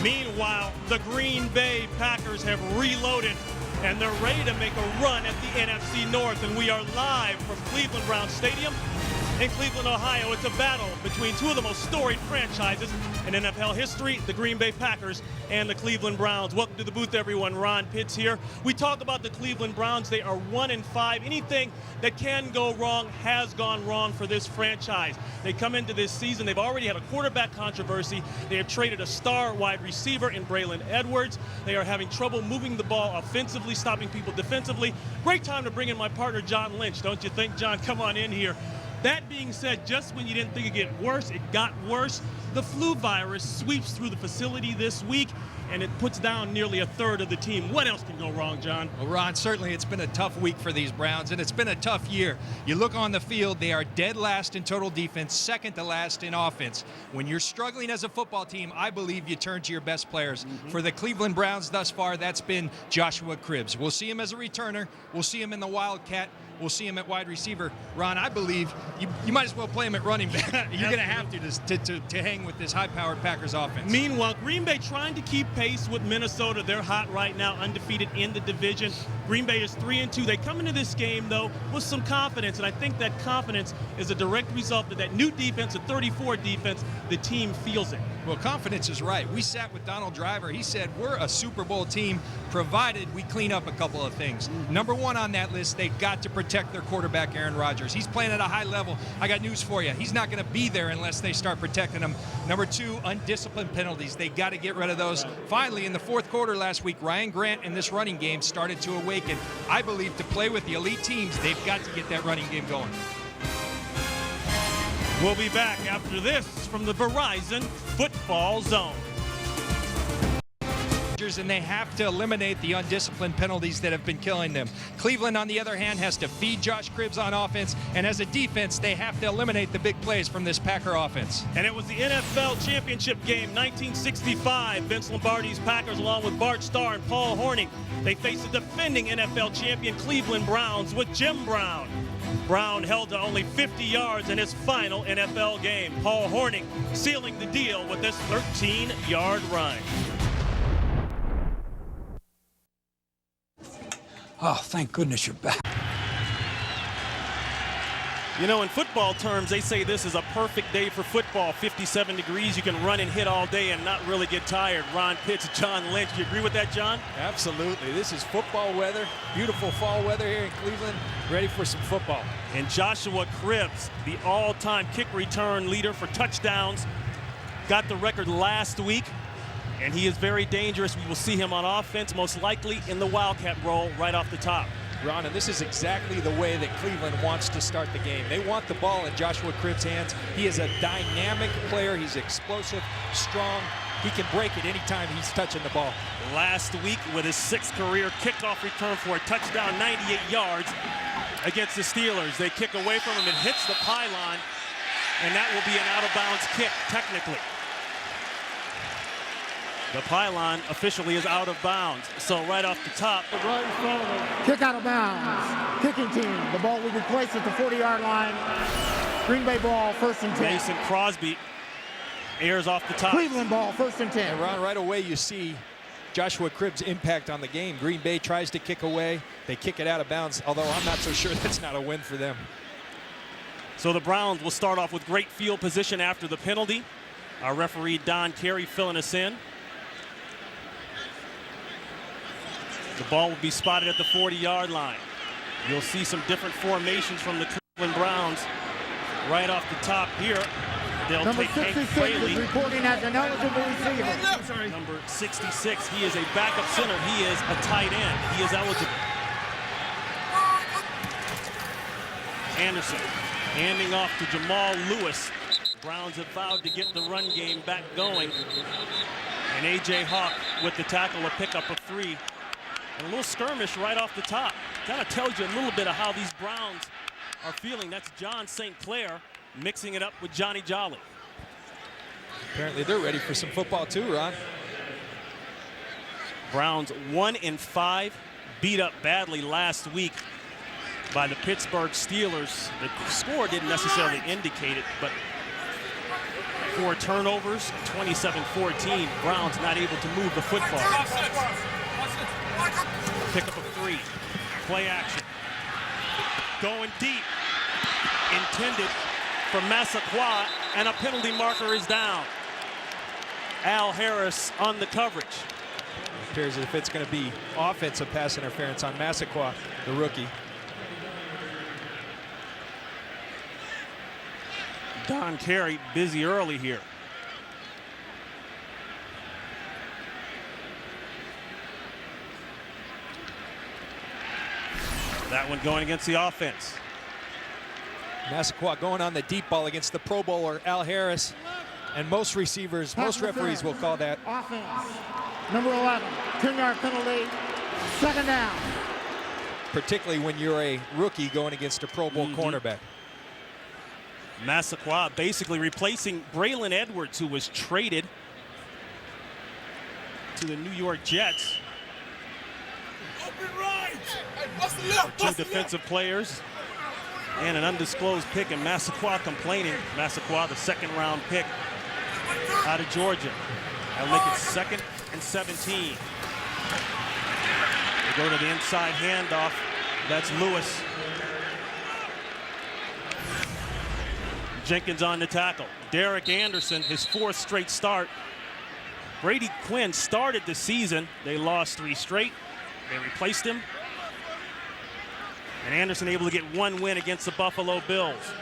Meanwhile, the Green Bay Packers have reloaded, and they're ready to make a run at the NFC North. And we are live from Cleveland Browns Stadium in Cleveland, Ohio. It's a battle between two of the most storied franchises in NFL history, the Green Bay Packers and the Cleveland Browns. Welcome to the booth, everyone. Ron Pitts here. We talk about the Cleveland Browns. They are 1-5. Anything that can go wrong has gone wrong for this franchise. They come into this season, they've already had a quarterback controversy. They have traded a star wide receiver in Braylon Edwards. They are having trouble moving the ball offensively, stopping people defensively. Great time to bring in my partner, John Lynch, don't you think, John? Come on in here. That being said, just when you didn't think it'd get worse, it got worse. The flu virus sweeps through the facility this week, and it puts down nearly a third of the team. What else can go wrong, John? Well, Ron, certainly it's been a tough week for these Browns, and it's been a tough year. You look on the field, they are dead last in total defense, second to last in offense. When you're struggling as a football team, I believe you turn to your best players. For the Cleveland Browns thus far, that's been Joshua Cribbs. We'll see him as a returner. We'll see him in the Wildcat. We'll see him at wide receiver. Ron, I believe you might as well play him at running back. You're going to have to hang with this high-powered Packers offense. Meanwhile, Green Bay trying to keep pace with Minnesota. They're hot right now, undefeated in the division. Green Bay is 3-2. They come into this game, though, with some confidence, and I think that confidence is a direct result of that new defense, the 34 defense. The team feels it. Well, confidence is right. We sat with Donald Driver. He said, we're a Super Bowl team, provided we clean up a couple of things. Number one on that list, they've got to protect their quarterback, Aaron Rodgers. He's playing at a high level. I got news for you. He's not going to be there unless they start protecting him. Number two, undisciplined penalties. They got to get rid of those. Finally, in the fourth quarter last week, Ryan Grant in this running game started to awaken. I believe to play with the elite teams, they've got to get that running game going. We'll be back after this from the Verizon Football Zone. And they have to eliminate the undisciplined penalties that have been killing them. Cleveland, on the other hand, has to feed Josh Cribbs on offense, and as a defense, they have to eliminate the big plays from this Packer offense. And it was the NFL Championship game, 1965. Vince Lombardi's Packers, along with Bart Starr and Paul Hornung, they faced the defending NFL champion Cleveland Browns with Jim Brown. Brown held to only 50 yards in his final NFL game. Paul Hornung sealing the deal with this 13-yard run. Oh, thank goodness you're back. You know, in football terms, they say this is a perfect day for football. 57 degrees, you can run and hit all day and not really get tired. Ron Pitts, John Lynch, do you agree with that, John? Absolutely. This is football weather, beautiful fall weather here in Cleveland, ready for some football. And Joshua Cribbs, the all-time kick return leader for touchdowns, got the record last week. And he is very dangerous. We will see him on offense, most likely in the Wildcat role right off the top. Ron, and this is exactly the way that Cleveland wants to start the game. They want the ball in Joshua Cribbs' hands. He is a dynamic player. He's explosive, strong. He can break it anytime he's touching the ball. Last week with his 6th career kickoff return for a touchdown, 98 yards against the Steelers. They kick away from him. It hits the pylon, and that will be an out-of-bounds kick, technically. The pylon officially is out of bounds. So right off the top. Right in front of him. Kick out of bounds. Kicking team. The ball will be placed at the 40-yard line. Green Bay ball, 1st and 10. Mason Crosby airs off the top. Cleveland ball, 1st and 10. And Ron, right away you see Joshua Cribbs' impact on the game. Green Bay tries to kick away. They kick it out of bounds, although I'm not so sure that's not a win for them. So the Browns will start off with great field position after the penalty. Our referee, Don Carey, filling us in. The ball will be spotted at the 40-yard line. You'll see some different formations from the Cleveland Browns right off the top here. They'll Number take Hank 66 Fraley. is reporting as an eligible receiver. Number 66, he is a backup center. He is a tight end. He is eligible. Anderson handing off to Jamal Lewis. Browns have vowed to get the run game back going. And A.J. Hawk with the tackle, a pickup of 3. And a little skirmish right off the top. Kind of tells you a little bit of how these Browns are feeling. That's John St. Clair mixing it up with Johnny Jolly. Apparently they're ready for some football too, Ron. Browns 1-5, beat up badly last week by the Pittsburgh Steelers. The score didn't necessarily indicate it, but 4 turnovers, 27-14. Browns not able to move the football. Pick up a 3. Play action. Going deep. Intended for Massaquoi, and a penalty marker is down. Al Harris on the coverage. It appears as if it's going to be offensive pass interference on Massaquoi, the rookie. Don Carey busy early here. That one going against the offense. Massaquoi going on the deep ball against the Pro Bowler, Al Harris. And most receivers, most referees will call that. Offense. Number 11, 10-yard penalty, 2nd down. Particularly when you're a rookie going against a Pro Bowl cornerback. Massaquoi basically replacing Braylon Edwards, who was traded to the New York Jets. Two defensive players and an undisclosed pick, and Massaquoi complaining. Massaquoi, the 2nd-round pick out of Georgia. That'll make it 2nd and 17. They go to the inside handoff. That's Lewis. Jenkins on the tackle. Derek Anderson, his 4th straight start. Brady Quinn started the season. They lost 3 straight. They replaced him. And Anderson able to get 1 win against the Buffalo Bills.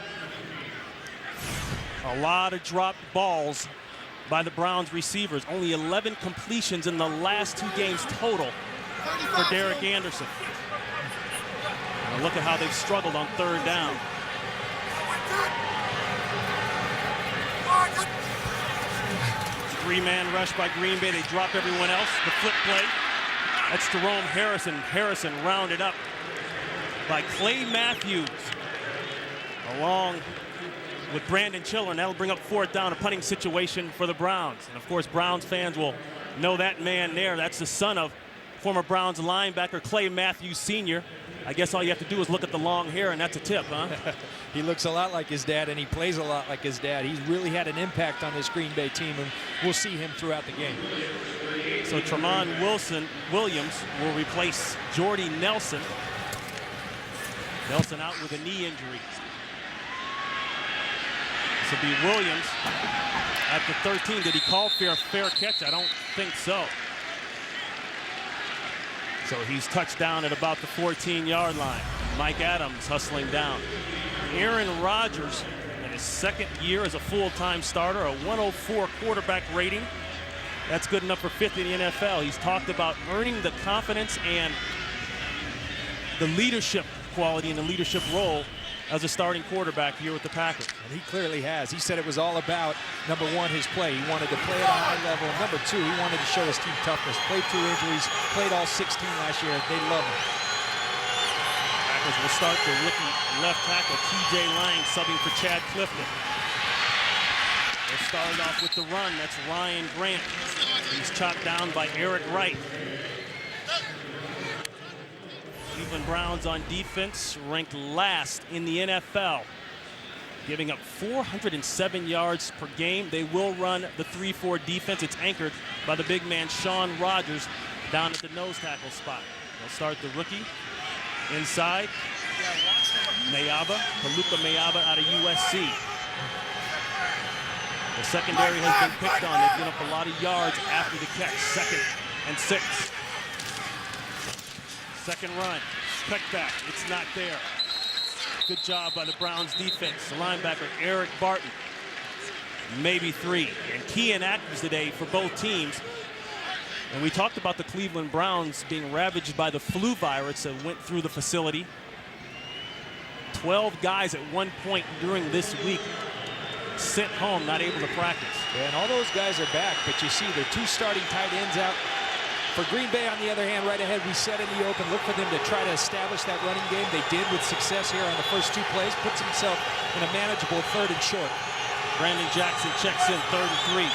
A lot of dropped balls by the Browns receivers. Only 11 completions in the last 2 games total for Derek Anderson. And look at how they've struggled on 3rd down. Three-man rush by Green Bay. They drop everyone else. The flip play. That's Jerome Harrison. Harrison rounded up by Clay Matthews, along with Brandon Children. That'll bring up 4th down, a punting situation for the Browns. And of course, Browns fans will know that man there. That's the son of former Browns linebacker Clay Matthews Sr. I guess all you have to do is look at the long hair, and that's a tip, huh? He looks a lot like his dad, and he plays a lot like his dad. He's really had an impact on this Green Bay team, and we'll see him throughout the game. So Tremont Williams will replace Jordy Nelson. Nelson out with a knee injury. This will be Williams at the 13. Did he call fair catch? I don't think so. So he's touchdown at about the 14-yard line. Mike Adams hustling down. Aaron Rodgers, in his 2nd year as a full-time starter, a 104 quarterback rating. That's good enough for 5th in the NFL. He's talked about earning the confidence and the leadership quality and the leadership role as a starting quarterback here with the Packers. And he clearly has. He said it was all about, number 1, his play. He wanted to play at a high level. And number 2, he wanted to show his team toughness. Played through injuries, played all 16 last year. They love him. Packers will start the rookie left tackle, TJ Lang, subbing for Chad Clifton. They'll start off with the run. That's Ryan Grant. He's chopped down by Eric Wright. Cleveland Browns on defense ranked last in the NFL, giving up 407 yards per game. They will run the 3-4 defense. It's anchored by the big man Shaun Rogers down at the nose tackle spot. They'll start the rookie inside. Paluca Mayaba out of USC. The secondary has been picked on. They've given up a lot of yards after the catch. 2nd and 6. Second run, cut back, it's not there. Good job by the Browns defense. The linebacker, Eric Barton, maybe 3. And key in actors today for both teams. And we talked about the Cleveland Browns being ravaged by the flu virus that went through the facility. 12 guys at one point during this week sent home, not able to practice. Yeah, and all those guys are back, but you see their 2 starting tight ends out. For Green Bay, on the other hand, right ahead, we set in the open. Look for them to try to establish that running game. They did with success here on the first 2 plays. Puts himself in a manageable 3rd and short. Brandon Jackson checks in, 3rd and 3.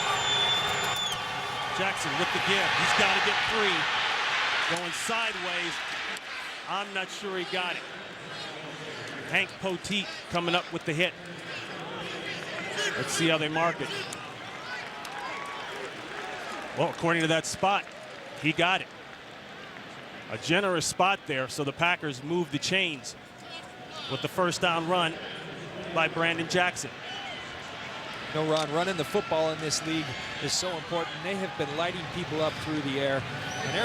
Jackson with the give. He's got to get 3. Going sideways. I'm not sure he got it. Hank Poteet coming up with the hit. Let's see how they mark it. Well, according to that spot, he got it. A generous spot there, so the Packers moved the chains with the first down run by Brandon Jackson. No, Ron, running the football in this league is so important. They have been lighting people up through the air. And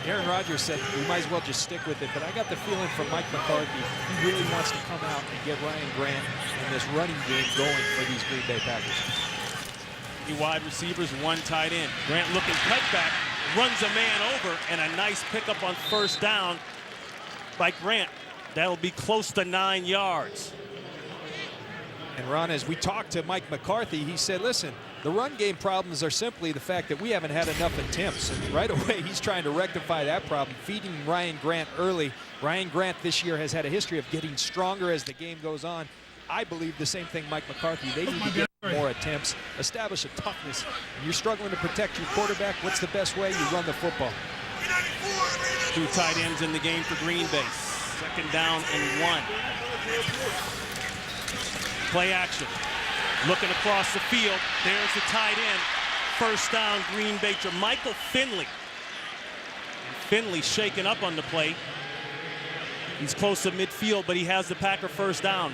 Aaron Rodgers said we might as well just stick with it. But I got the feeling from Mike McCarthy, he really wants to come out and get Ryan Grant and this running game going for these Green Bay Packers. 3 wide receivers, 1 tight end. Grant looking cutback, runs a man over, and a nice pickup on first down by Grant. That'll be close to 9 yards. And Ron, as we talked to Mike McCarthy, he said, listen, the run game problems are simply the fact that we haven't had enough attempts. And right away, he's trying to rectify that problem, feeding Ryan Grant early. Ryan Grant this year has had a history of getting stronger as the game goes on. I believe the same thing, Mike McCarthy. They need to get more attempts, establish a toughness. When you're struggling to protect your quarterback, what's the best way? You run the football. 2 tight ends in the game for Green Bay. 2nd down and 1. Play action. Looking across the field. There's the tight end. First down, Green Bay. Jermichael Finley. Finley shaken up on the play. He's close to midfield, but he has the Packer first down.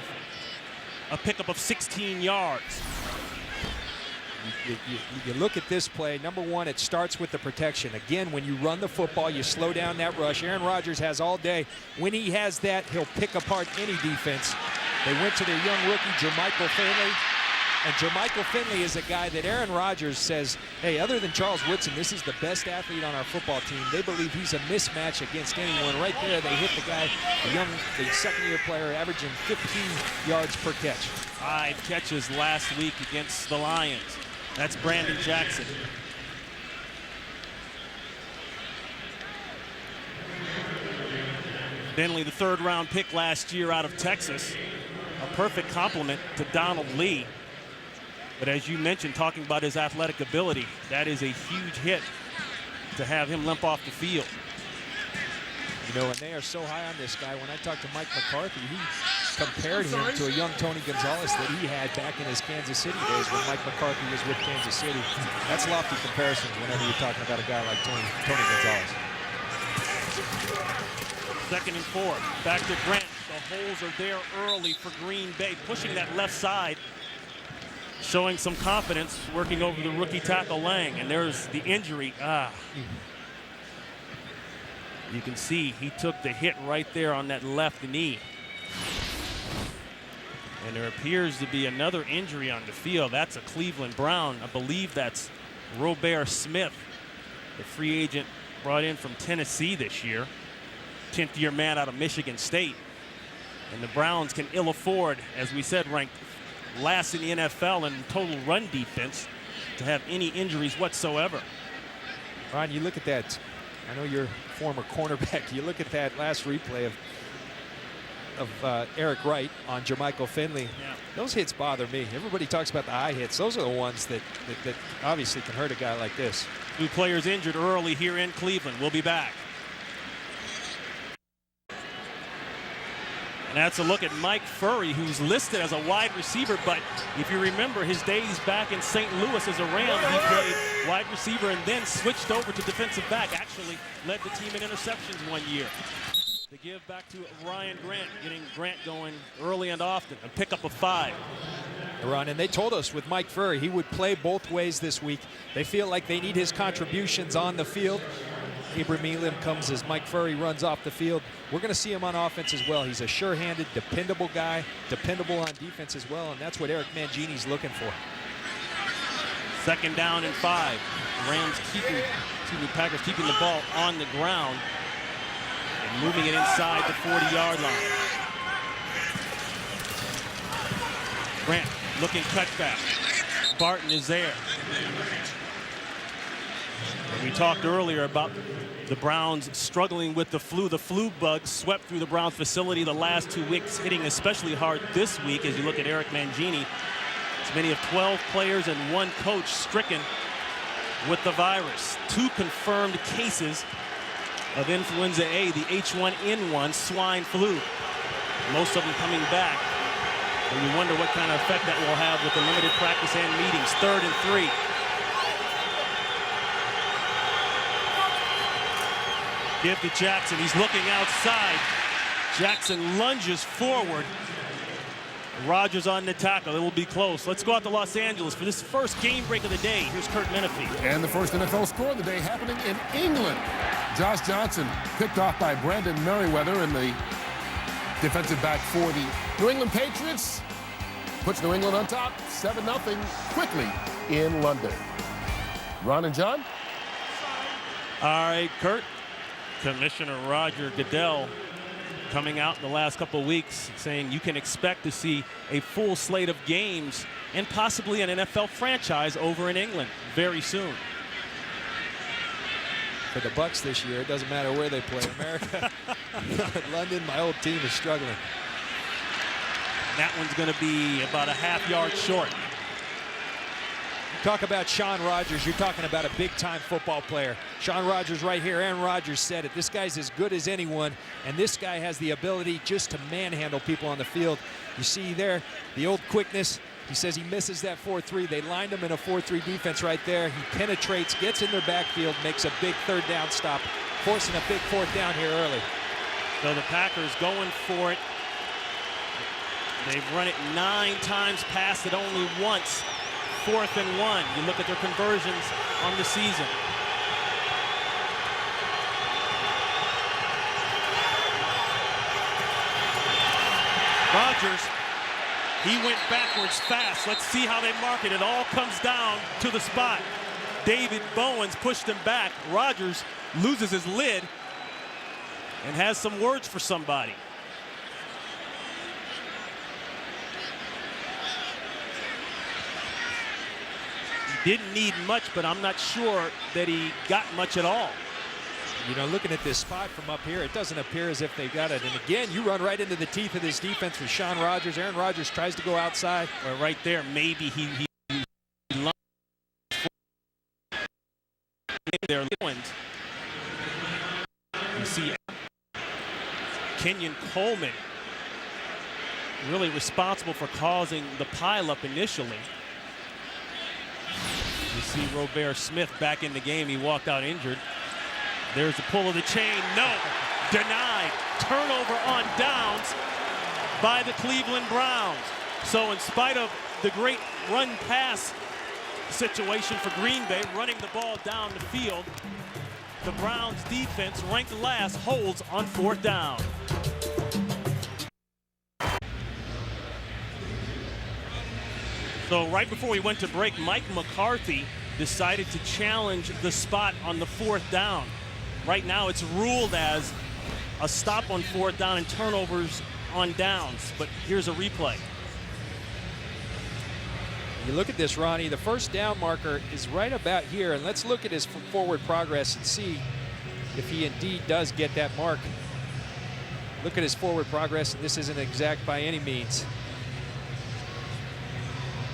A pickup of 16 yards. You look at this play. Number one, it starts with the protection. Again, when you run the football, you slow down that rush. Aaron Rodgers has all day. When he has that, he'll pick apart any defense. They went to their young rookie, Jermichael Finley. And Jermichael Finley is a guy that Aaron Rodgers says, hey, other than Charles Woodson, this is the best athlete on our football team. They believe he's a mismatch against anyone. Right there, they hit the guy, the second-year player, averaging 15 yards per catch. 5 catches last week against the Lions. That's Brandon Jackson. Finley, the 3rd-round pick last year out of Texas. A perfect complement to Donald Lee. But as you mentioned, talking about his athletic ability, that is a huge hit to have him limp off the field. You know, and they are so high on this guy. When I talked to Mike McCarthy, he compared him to a young Tony Gonzalez that he had back in his Kansas City days when Mike McCarthy was with Kansas City. That's lofty comparisons whenever you're talking about a guy like Tony Gonzalez. 2nd and 4. Back to Grant. The holes are there early for Green Bay, pushing that left side, showing some confidence, working over the rookie tackle Lang. And there's the injury. You can see he took the hit right there on that left knee. And there appears to be another injury on the field. That's a Cleveland Brown. I believe that's Robert Smith, the free agent brought in from Tennessee this year. 10th-year man out of Michigan State. And the Browns can ill afford, as we said, ranked last in the NFL in total run defense, to have any injuries whatsoever. Ron, you look at that. I know you're a former cornerback. You look at that last replay of Eric Wright on Jermichael Finley. Yeah. Those hits bother me. Everybody talks about the eye hits. Those are the ones that obviously can hurt a guy like this. 2 players injured early here in Cleveland. We'll be back. And that's a look at Mike Furry, who's listed as a wide receiver, but if you remember his days back in St. Louis as a Ram, he played wide receiver and then switched over to defensive back. Actually led the team in interceptions one year. The give back to Ryan Grant, getting Grant going early and often. A pickup of 5. Ron, and they told us with Mike Furry he would play both ways this week. They feel like they need his contributions on the field. Abram Elam comes as Mike Furry runs off the field. We're going to see him on offense as well. He's a sure-handed, dependable guy, dependable on defense as well, and that's what Eric Mangini's looking for. 2nd down and 5. Packers keeping the ball on the ground and moving it inside the 40-yard line. Grant looking cutback. Barton is there. We talked earlier about the Browns struggling with the flu. The flu bug swept through the Browns facility the last 2 weeks, hitting especially hard this week as you look at Eric Mangini. As many of 12 players and 1 coach stricken with the virus. 2 confirmed cases of influenza A, the H1N1 swine flu. Most of them coming back. And you wonder what kind of effect that will have with the limited practice and meetings. 3rd and 3. Give to Jackson. He's looking outside. Jackson lunges forward. Rogers on the tackle. It will be close. Let's go out to Los Angeles for this first game break of the day. Here's Kurt Menefee. And the first NFL score of the day happening in England. Josh Johnson picked off by Brandon Merriweather, and the defensive back for the New England Patriots puts New England on top 7-0 quickly in London. Ron and John? All right, Kurt. Commissioner Roger Goodell coming out in the last couple of weeks saying you can expect to see a full slate of games and possibly an NFL franchise over in England very soon. For the Bucks this year, it doesn't matter where they play. America, London, my old team is struggling. That one's going to be about a half-yard short. Talk about Sean Rogers. You're talking about a big-time football player. Sean Rogers right here. Aaron Rodgers said it. This guy's as good as anyone, and this guy has the ability just to manhandle people on the field. You see there the old quickness. He says he misses that 4-3. They lined him in a 4-3 defense right there. He penetrates, gets in their backfield, makes a big third down stop, forcing a big fourth down here early. So the Packers going for it. They've run it 9 times, passed it only once. 4th and 1. You look at their conversions on the season. Rodgers, he went backwards fast. Let's see how they mark it. It all comes down to the spot. David Bowens pushed him back. Rodgers loses his lid and has some words for somebody. Didn't need much, but I'm not sure that he got much at all. You know, looking at this spot from up here, it doesn't appear as if they got it. And again, you run right into the teeth of this defense with Sean Rogers. Aaron Rodgers tries to go outside. Well, right there, maybe he their wins. You see Kenyon Coleman really responsible for causing the pileup initially. You see Robert Smith back in the game. He walked out injured. There's the pull of the chain. No. Denied. Turnover on downs by the Cleveland Browns. So in spite of the great run-pass situation for Green Bay, running the ball down the field, the Browns defense, ranked last, holds on 4th down. So right before we went to break, Mike McCarthy decided to challenge the spot on the 4th down. Right now it's ruled as a stop on 4th down and turnovers on downs, but here's a replay. You look at this, Ronnie, the first down marker is right about here, and let's look at his forward progress and see if he indeed does get that mark. Look at his forward progress, and this isn't exact by any means.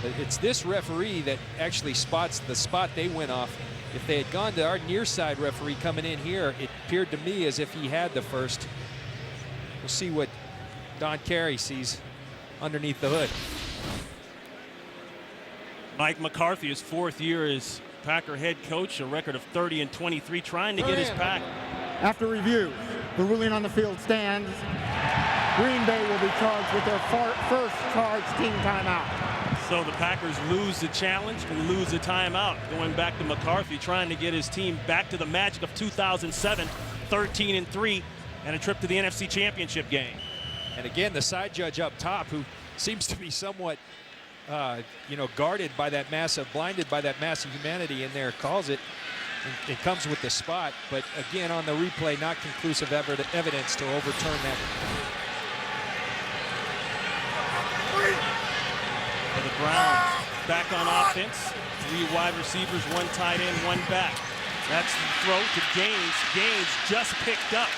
But it's this referee that actually spots the spot they went off. If they had gone to our near side referee coming in here, it appeared to me as if he had the first. We'll see what Don Carey sees underneath the hood. Mike McCarthy, his 4th year as Packer head coach, a record of 30-23, trying to get his pack. After review, the ruling on the field stands. Green Bay will be charged with their first charged team timeout. So the Packers lose the challenge and lose the timeout. Going back to McCarthy, trying to get his team back to the magic of 2007, 13-3, and a trip to the NFC Championship game. And again, the side judge up top, who seems to be somewhat, guarded by that massive, blinded by that massive humanity in there, calls it. It comes with the spot, but again, on the replay, not conclusive evidence to overturn that. For the Browns, back on offense. 3 wide receivers, 1 tight end, 1 back. That's the throw to Gaines. Gaines just picked up.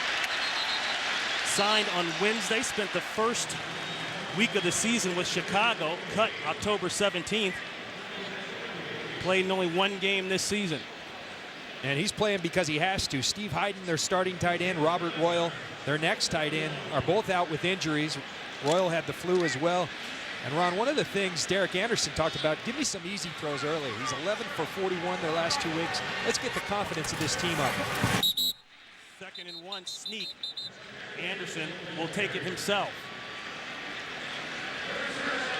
Signed on Wednesday, spent the first week of the season with Chicago, cut October 17th. Played in only 1 game this season. And he's playing because he has to. Steve Hyden, their starting tight end, Robert Royal, their next tight end, are both out with injuries. Royal had the flu as well. And Ron, one of the things Derek Anderson talked about, give me some easy throws early. He's 11 for 41 their last 2 weeks. Let's get the confidence of this team up. 2nd 2nd and 1 sneak. Anderson will take it himself.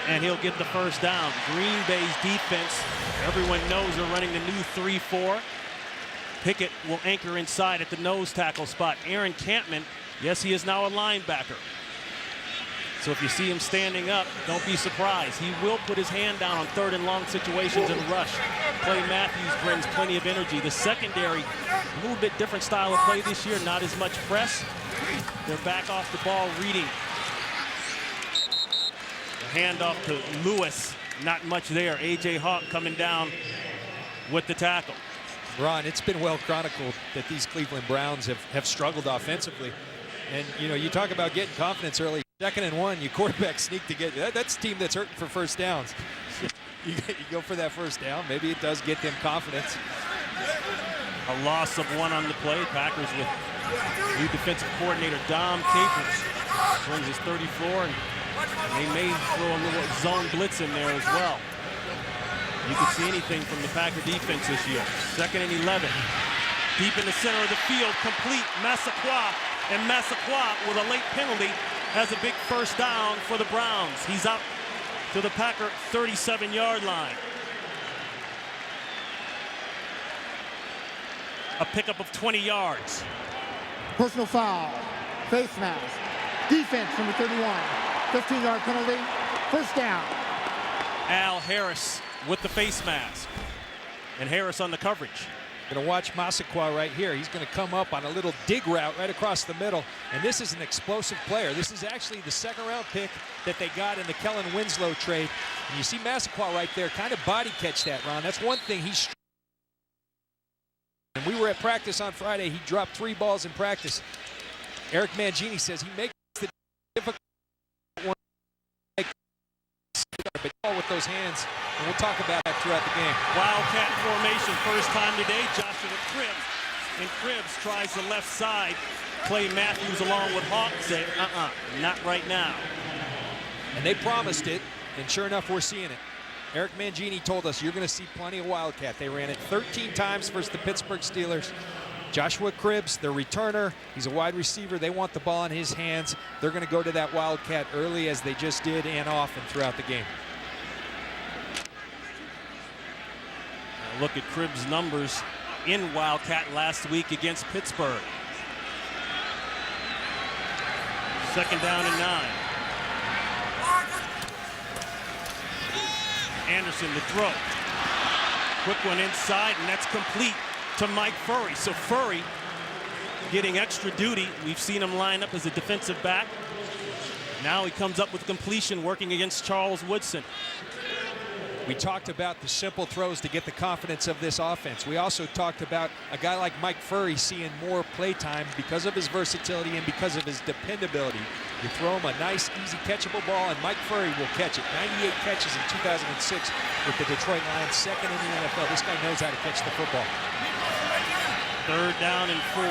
And he'll get the first down. Green Bay's defense, everyone knows they're running the new 3-4. Pickett will anchor inside at the nose tackle spot. Aaron Campman, yes, he is now a linebacker. So if you see him standing up, don't be surprised. He will put his hand down on 3rd and long situations and rush. Clay Matthews brings plenty of energy. The secondary, a little bit different style of play this year, not as much press. They're back off the ball reading. The handoff to Lewis, not much there. A.J. Hawk coming down with the tackle. Ron, it's been well chronicled that these Cleveland Browns have struggled offensively. And, you know, you talk about getting confidence early. 2nd and 1, you quarterback sneak to get that's a team that's hurting for first downs. You go for that first down. Maybe it does get them confidence. A loss of 1 on the play. Packers with new defensive coordinator Dom Capers brings his 34, and they may throw a little zone blitz in there as well. You can see anything from the Packer defense this year. 2nd and 11. Deep in the center of the field, complete. Massaquoi, and Massaquoi with a late penalty has a big first down for the Browns. He's out to the Packer 37-yard line. A pickup of 20 yards. Personal foul, face mask, defense from the 31, 15-yard penalty, first down. Al Harris with the face mask, and Harris on the coverage. Going to watch Massaquoi right here. He's going to come up on a little dig route right across the middle, and this is an explosive player. This is actually the 2nd-round pick that they got in the Kellen Winslow trade. And you see Massaquoi right there kind of body catch that, Ron. That's one thing he's. And we were at practice on Friday. He dropped 3 balls in practice. Eric Mangini says he makes the difficult one with those hands, and we'll talk about that throughout the game. Wildcat formation, first time today. Joshua Cribbs, and Cribbs tries the left side. Clay Matthews along with Hawk say, not right now. And they promised it, and sure enough, we're seeing it. Eric Mangini told us you're going to see plenty of Wildcat. They ran it 13 times versus the Pittsburgh Steelers. Joshua Cribbs, their returner, he's a wide receiver. They want the ball in his hands. They're going to go to that Wildcat early, as they just did, and often throughout the game. Look at Cribbs' numbers in Wildcat last week against Pittsburgh. 2nd down and 9. Anderson the throw. Quick one inside, and that's complete to Mike Furry. So Furry getting extra duty. We've seen him line up as a defensive back. Now he comes up with completion, working against Charles Woodson. We talked about the simple throws to get the confidence of this offense. We also talked about a guy like Mike Furry seeing more play time because of his versatility and because of his dependability. You throw him a nice, easy, catchable ball, and Mike Furry will catch it. 98 catches in 2006 with the Detroit Lions, 2nd in the NFL. This guy knows how to catch the football. 3rd down and 4.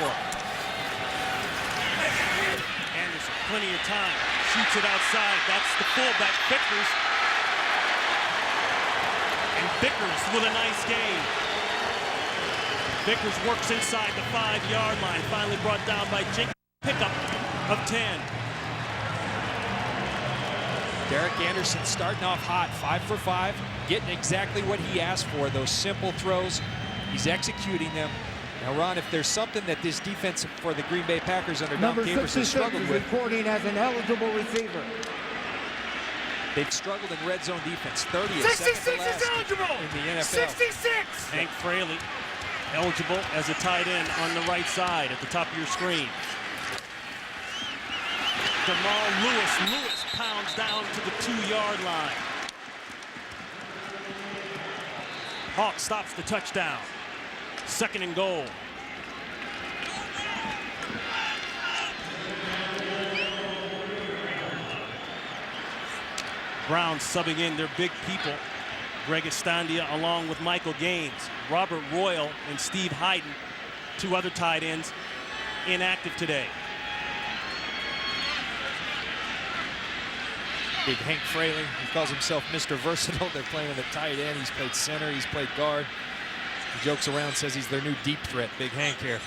Anderson, plenty of time. Shoots it outside. That's the fullback, Vickers. And Vickers with a nice game. Vickers works inside the 5-yard line. Finally brought down by Jenkins. Pickup of 10. Derek Anderson starting off hot, 5 for 5, getting exactly what he asked for, those simple throws. He's executing them. Now, Ron, if there's something that this defense for the Green Bay Packers under Dom Capers has struggled with, reporting as an eligible receiver. They've struggled in red zone defense. 30th, 66 is eligible in the NFL. 66. Hank Fraley eligible as a tight end on the right side at the top of your screen. Jamal Lewis pounds down to the 2-yard line. Hawk stops the touchdown. 2nd and goal. Browns subbing in their big people. Greg Estandia along with Michael Gaines. Robert Royal and Steve Hayden, 2 other tight ends, inactive today. Big Hank Fraley, he calls himself Mr. Versatile. They're playing him at tight end. He's played center, he's played guard. He jokes around, says he's their new deep threat. Big Hank here.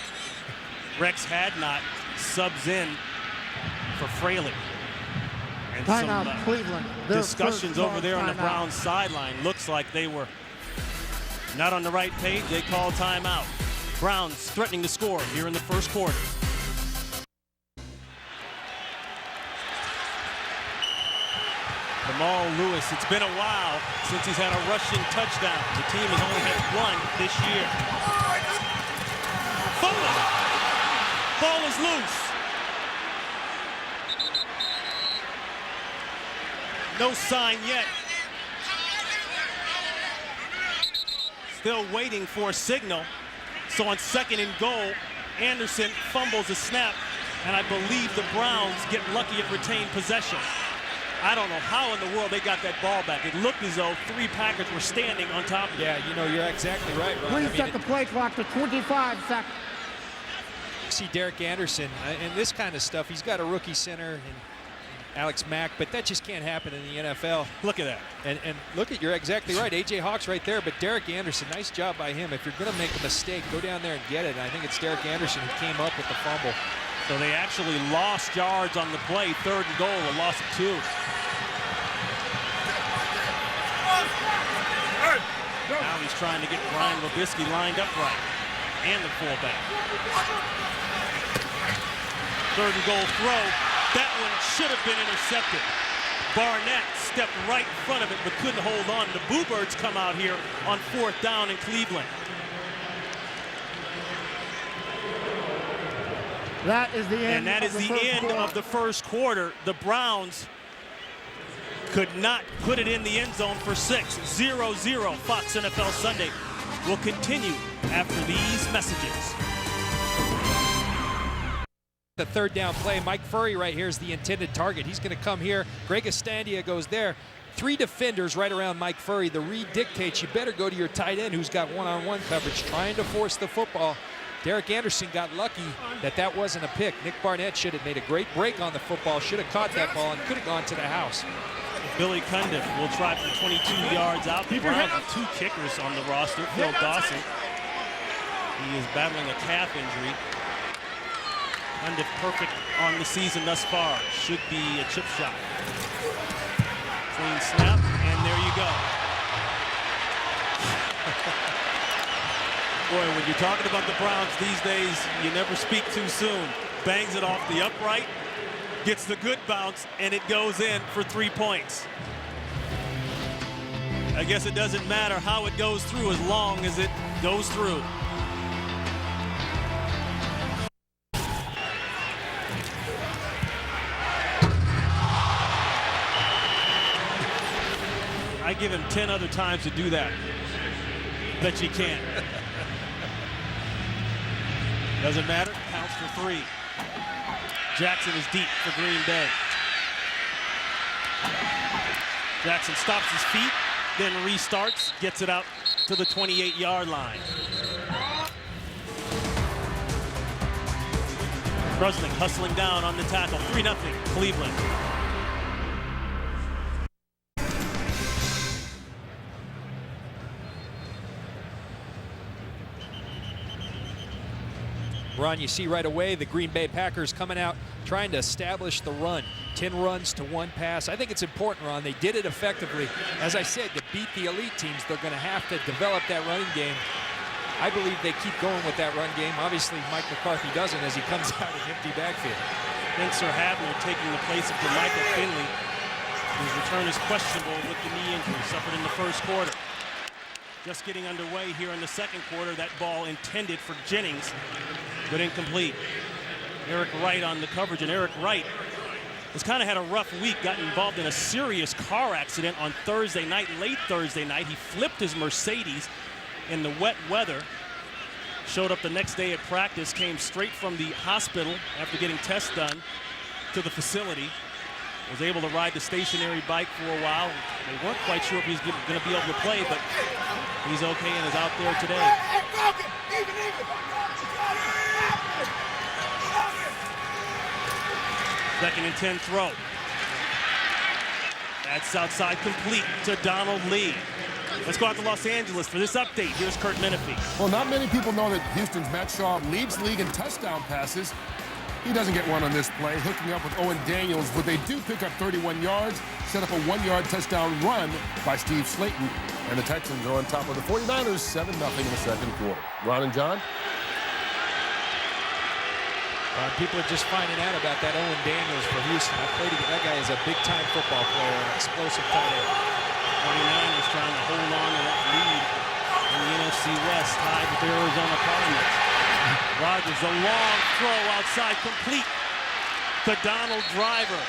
Rex Hadnot subs in for Fraley. And Timeout, some Cleveland. Their discussions first over there on the timeout. Browns sideline. Looks like they were not on the right page. They call timeout. Browns threatening to score here in the first quarter. Jamal Lewis, it's been a while since he's had a rushing touchdown. The team has only had one this year. Fuller! Ball is loose. No sign yet. Still waiting for a signal. So on 2nd and goal, Anderson fumbles a snap, and I believe the Browns get lucky at retained possession. I don't know how in the world they got that ball back. It looked as though 3 Packers were standing on top of it. Yeah, you know, you're exactly right, Ron. Please set the play clock to 25 seconds. See Derek Anderson and this kind of stuff. He's got a rookie center and Alex Mack, but that just can't happen in the NFL. Look at that. And look at, you're exactly right. A.J. Hawk's right there, but Derek Anderson, nice job by him. If you're going to make a mistake, go down there and get it. And I think it's Derek Anderson who came up with the fumble. So they actually lost yards on the play. 3rd and goal, a loss of 2. Now he's trying to get Brian Robisky lined up right, and the fullback. 3rd and goal throw. That one should have been intercepted. Barnett stepped right in front of it, but couldn't hold on. The Boo Birds come out here on 4th down in Cleveland. That is the end. And that is the end of the first quarter. The Browns could not put it in the end zone for 6. 0-0. Fox NFL Sunday will continue after these messages. The 3rd down play, Mike Furry right here is the intended target. He's going to come here. Greg Estandia goes there. 3 defenders right around Mike Furry. The read dictates you better go to your tight end who's got one-on-one coverage, trying to force the football. Derek Anderson got lucky that wasn't a pick. Nick Barnett should have made a great break on the football, should have caught that ball and could have gone to the house. Billy Cundiff will try for 22 yards out. The Browns have 2 kickers on the roster. Phil Dawson, he is battling a calf injury. Cundiff perfect on the season thus far. Should be a chip shot. Clean snap, and there you go. Boy, when you're talking about the Browns these days, you never speak too soon. Bangs it off the upright, gets the good bounce, and it goes in for 3 points. I guess it doesn't matter how it goes through as long as it goes through. I give him 10 other times to do that. Bet you can't. Doesn't matter, counts for 3. Jackson is deep for Green Bay. Jackson stops his feet, then restarts, gets it out to the 28-yard line. Brusnick hustling down on the tackle, 3-0 Cleveland. Ron, you see right away the Green Bay Packers coming out trying to establish the run. 10 runs to 1 pass. I think it's important, Ron. They did it effectively. As I said, to beat the elite teams, they're going to have to develop that running game. I believe they keep going with that run game. Obviously, Mike McCarthy doesn't as he comes out of empty backfield. Spencer Hadler taking the place of Michael Finley, whose return is questionable with the knee injury suffered in the first quarter. Just getting underway here in the second quarter. That ball intended for Jennings, but incomplete. Eric Wright on the coverage, and Eric Wright has kind of had a rough week, got involved in a serious car accident on Thursday night, late Thursday night. He flipped his Mercedes in the wet weather, showed up the next day at practice, came straight from the hospital after getting tests done to the facility, was able to ride the stationary bike for a while. They weren't quite sure if he's going to be able to play, but he's okay and is out there today. Second and 10 throw. That's outside, complete to Donald Lee. Let's go out to Los Angeles for this update. Here's Kurt Menefee. Well, not many people know that Houston's Matt Shaw leads the league in touchdown passes. He doesn't get one on this play, hooking up with Owen Daniels, but they do pick up 31 yards, set up a 1-yard touchdown run by Steve Slayton, and the Texans are on top of the 49ers, 7-0 in the second quarter. Ron and John? People are just finding out about that Owen Daniels for Houston. I played against that guy is a big-time football player, an explosive tight end. 49ers trying to hold on to that lead in the NFC West, tied with the Arizona Cardinals. Rodgers, a long throw outside, complete to Donald Driver,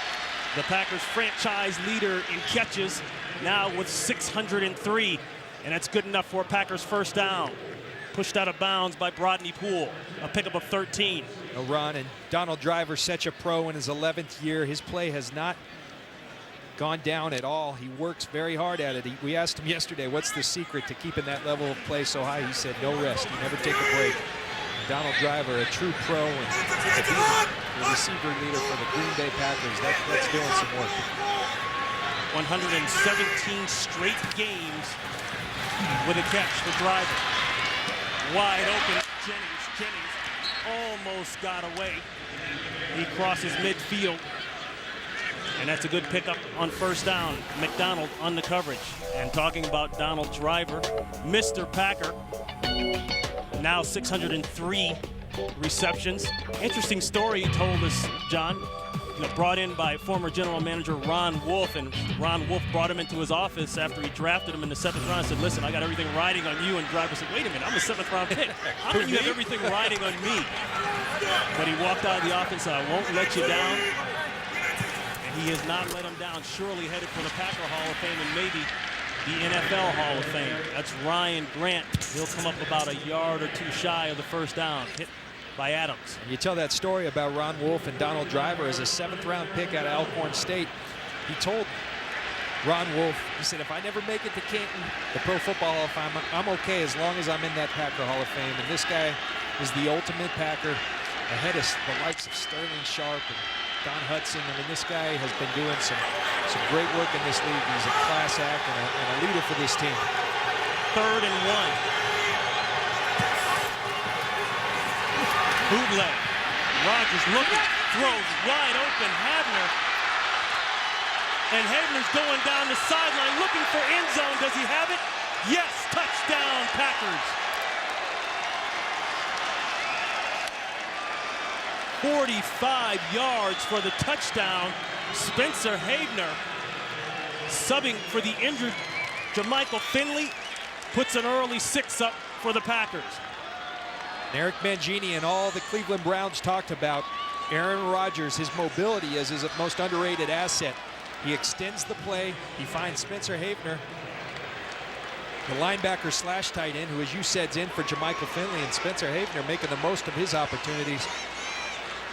the Packers franchise leader in catches, now with 603, and that's good enough for a Packers first down. Pushed out of bounds by Brodney Poole, a pickup of 13. Ron, and Donald Driver, such a pro in his 11th year. His play has not gone down at all. He works very hard at it. We asked him yesterday, what's the secret to keeping that level of play so high? He said, no rest. You never take a break. Donald Driver, a true pro, and to be the receiver leader for the Green Bay Packers, that's doing some work. 117 straight games with a catch for Driver. Wide open, Jennings almost got away. He crosses midfield, and that's a good pickup on first down. McDonald on the coverage. And talking about Donald Driver, Mr. Packer, now 603 receptions. Interesting story he told us, John. Brought in by former general manager Ron Wolf, and Ron Wolf brought him into his office after he drafted him in the 7th round and said, listen, I got everything riding on you. And Driver said, wait a minute, I'm a 7th round pick. How can you have everything riding on me? But he walked out of the office and I won't let you down. And he has not let him down. Surely headed for the Packer Hall of Fame and maybe the NFL Hall of Fame. That's Ryan Grant. He'll come up about a yard or two shy of the first down. Hit by Adams. And you tell that story about Ron Wolf and Donald Driver as a 7th round pick out of Alcorn State. He told Ron Wolf, he said, if I never make it to Canton, the Pro Football Hall of Fame, I'm okay as long as I'm in that Packer Hall of Fame. And this guy is the ultimate Packer, ahead of the likes of Sterling Sharp and Don Hudson. I mean, this guy has been doing some great work in this league. He's a class act and a leader for this team. 3rd and 1. Bootleg. Rodgers looking, throws wide open. Habner. And Habner's going down the sideline looking for end zone. Does he have it? Yes, touchdown Packers. 45 yards for the touchdown. Spencer Habner, subbing for the injured Jermichael Finley, puts an early 6 up for the Packers. Eric Mangini and all the Cleveland Browns talked about Aaron Rodgers, his mobility as his most underrated asset. He extends the play. He finds Spencer Habner, the linebacker slash tight end, who, as you said, is in for Jermichael Finley, and Spencer Habner making the most of his opportunities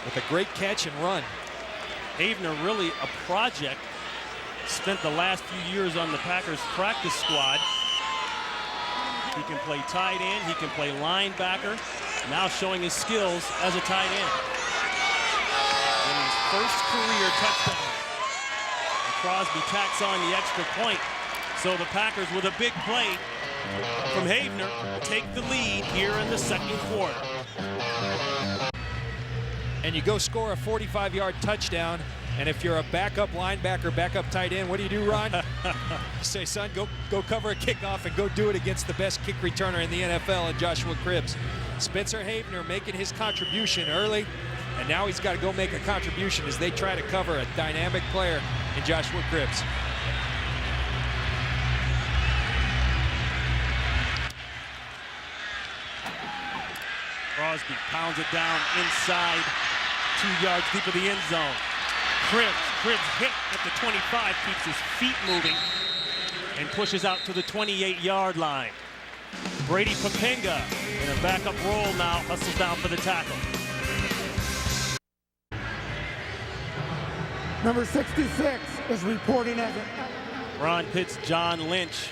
with a great catch and run. Habner really a project. Spent the last few years on the Packers practice squad. He can play tight end, he can play linebacker, now showing his skills as a tight end. In his first career touchdown. And Crosby tacks on the extra point. So the Packers, with a big play from Habner, take the lead here in the second quarter. And you go score a 45-yard touchdown. And if you're a backup linebacker, backup tight end, what do you do, Ron? You say, son, go cover a kickoff and go do it against the best kick returner in the NFL, and Joshua Cribbs. Spencer Habner making his contribution early, and now he's got to go make a contribution as they try to cover a dynamic player in Joshua Cribbs. Crosby pounds it down inside, 2 yards deep of the end zone. Cribbs hit at the 25, keeps his feet moving, and pushes out to the 28-yard line. Brady Papenga in a backup role now, hustles down for the tackle. Number 66 is reporting as Ron Pitts, John Lynch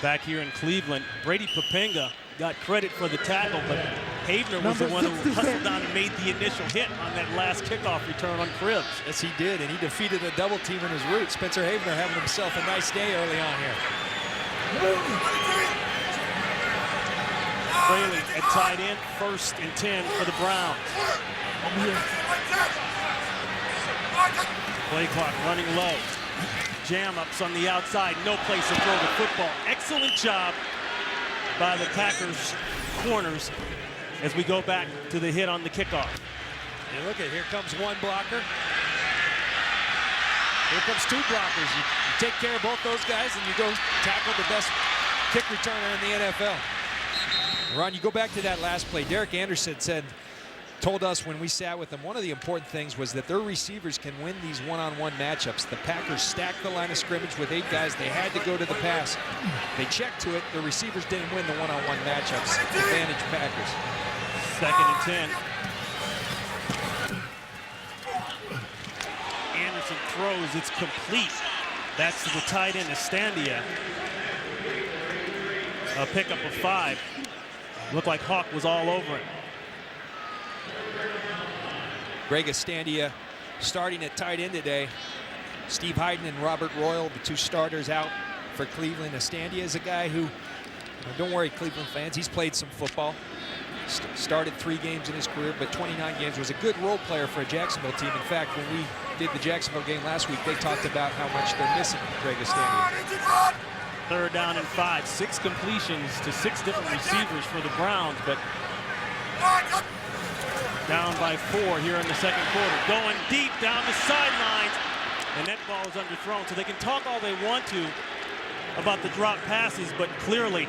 back here in Cleveland. Brady Papenga got credit for the tackle, but Habner was the one who hustled down and made the initial hit on that last kickoff return on Cribbs. Yes, he did, and he defeated a double team in his route. Spencer Habner having himself a nice day early on here. Fraley at tight end, 1st and 10 for the Browns. Play clock running low. Jam-ups on the outside, no place to throw the football. Excellent job by the Packers corners as we go back to the hit on the kickoff. And look at, here comes one blocker. Here comes 2 blockers. You take care of both those guys and you go tackle the best kick returner in the NFL. Ron, you go back to that last play. Derek Anderson told us when we sat with them, one of the important things was that their receivers can win these one-on-one matchups. The Packers stacked the line of scrimmage with 8 guys. They had to go to the pass. They checked to it. The receivers didn't win the one-on-one matchups. Advantage Packers. 2nd and 10. Anderson throws, it's complete. That's to the tight end, Estandia. A pickup of 5. Looked like Hawk was all over it. Greg Estandia starting at tight end today. Steve Hayden and Robert Royal, the 2 starters out for Cleveland. Estandia is a guy who, don't worry, Cleveland fans, he's played some football. Started 3 games in his career, but 29 games. Was a good role player for a Jacksonville team. In fact, when we did the Jacksonville game last week, they talked about how much they're missing Greg Estandia. 3rd down and 5. 6 completions to 6 different receivers for the Browns, but down by 4 here in the 2nd quarter. Going deep down the sidelines, and that ball is underthrown. So they can talk all they want to about the drop passes, but clearly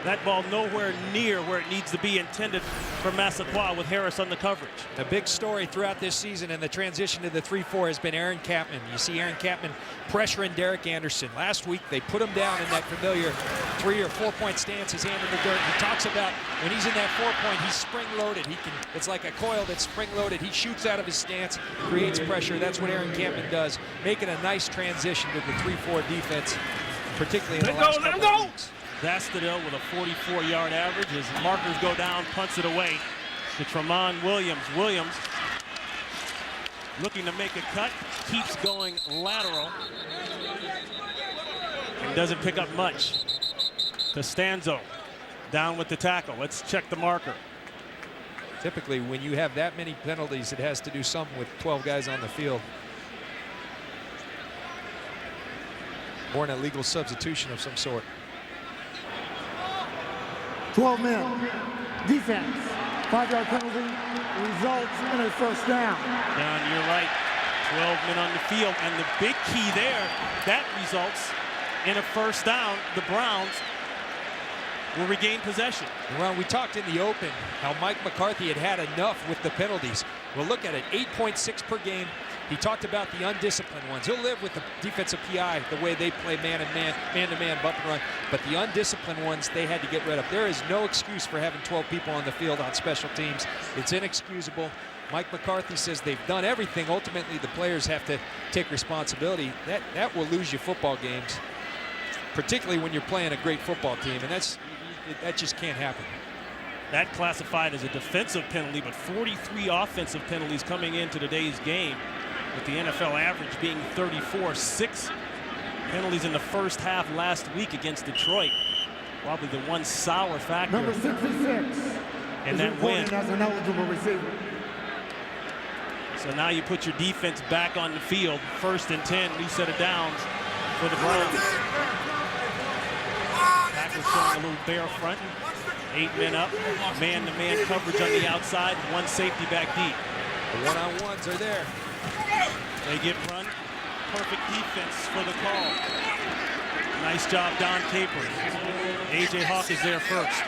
that ball nowhere near where it needs to be intended for Massaquoi with Harris on the coverage. The big story throughout this season and the transition to the 3-4 has been Aaron Kapman. You see Aaron Kapman pressuring Derek Anderson. Last week they put him down in that familiar 3 or 4 point stance, his hand in the dirt. He talks about when he's in that 4 point, he's spring loaded. It's like a coil that's spring loaded. He shoots out of his stance, creates pressure. That's what Aaron Kapman does, making a nice transition to the 3-4 defense, particularly in the last couple of weeks. Bastadil with a 44-yard average as markers go down, punts it away to Tramon Williams. Williams looking to make a cut, keeps going lateral, and doesn't pick up much. Costanzo down with the tackle. Let's check the marker. Typically, when you have that many penalties, it has to do something with 12 guys on the field. Or an illegal substitution of some sort. 12 men. Defense. 5-yard penalty results in a 1st down. Down, you're right. 12 men on the field. And the big key there, that results in a 1st down. The Browns will regain possession. Well, we talked in the open how Mike McCarthy had enough with the penalties. Well, look at it, 8.6 per game. He talked about the undisciplined ones. He'll live with the defensive PI, the way they play man-to-man, bump and run. But the undisciplined ones, they had to get rid of. There is no excuse for having 12 people on the field on special teams. It's inexcusable. Mike McCarthy says they've done everything. Ultimately, the players have to take responsibility. That will lose you football games, particularly when you're playing a great football team, and that just can't happen. That classified as a defensive penalty, but 43 offensive penalties coming into today's game, with the NFL average being 34. 6 penalties in the 1st half last week against Detroit. Probably the one sour factor. Number 66. And that win. As an eligible receiver. So now you put your defense back on the field. 1st and 10, new set of downs for the Browns. Packers showing a little bare front. 8 men up, man-to-man coverage on the outside, 1 safety back deep. The one-on-ones are there. They get run. Perfect defense for the call. Nice job, Don Capers. A.J. Hawk is there first.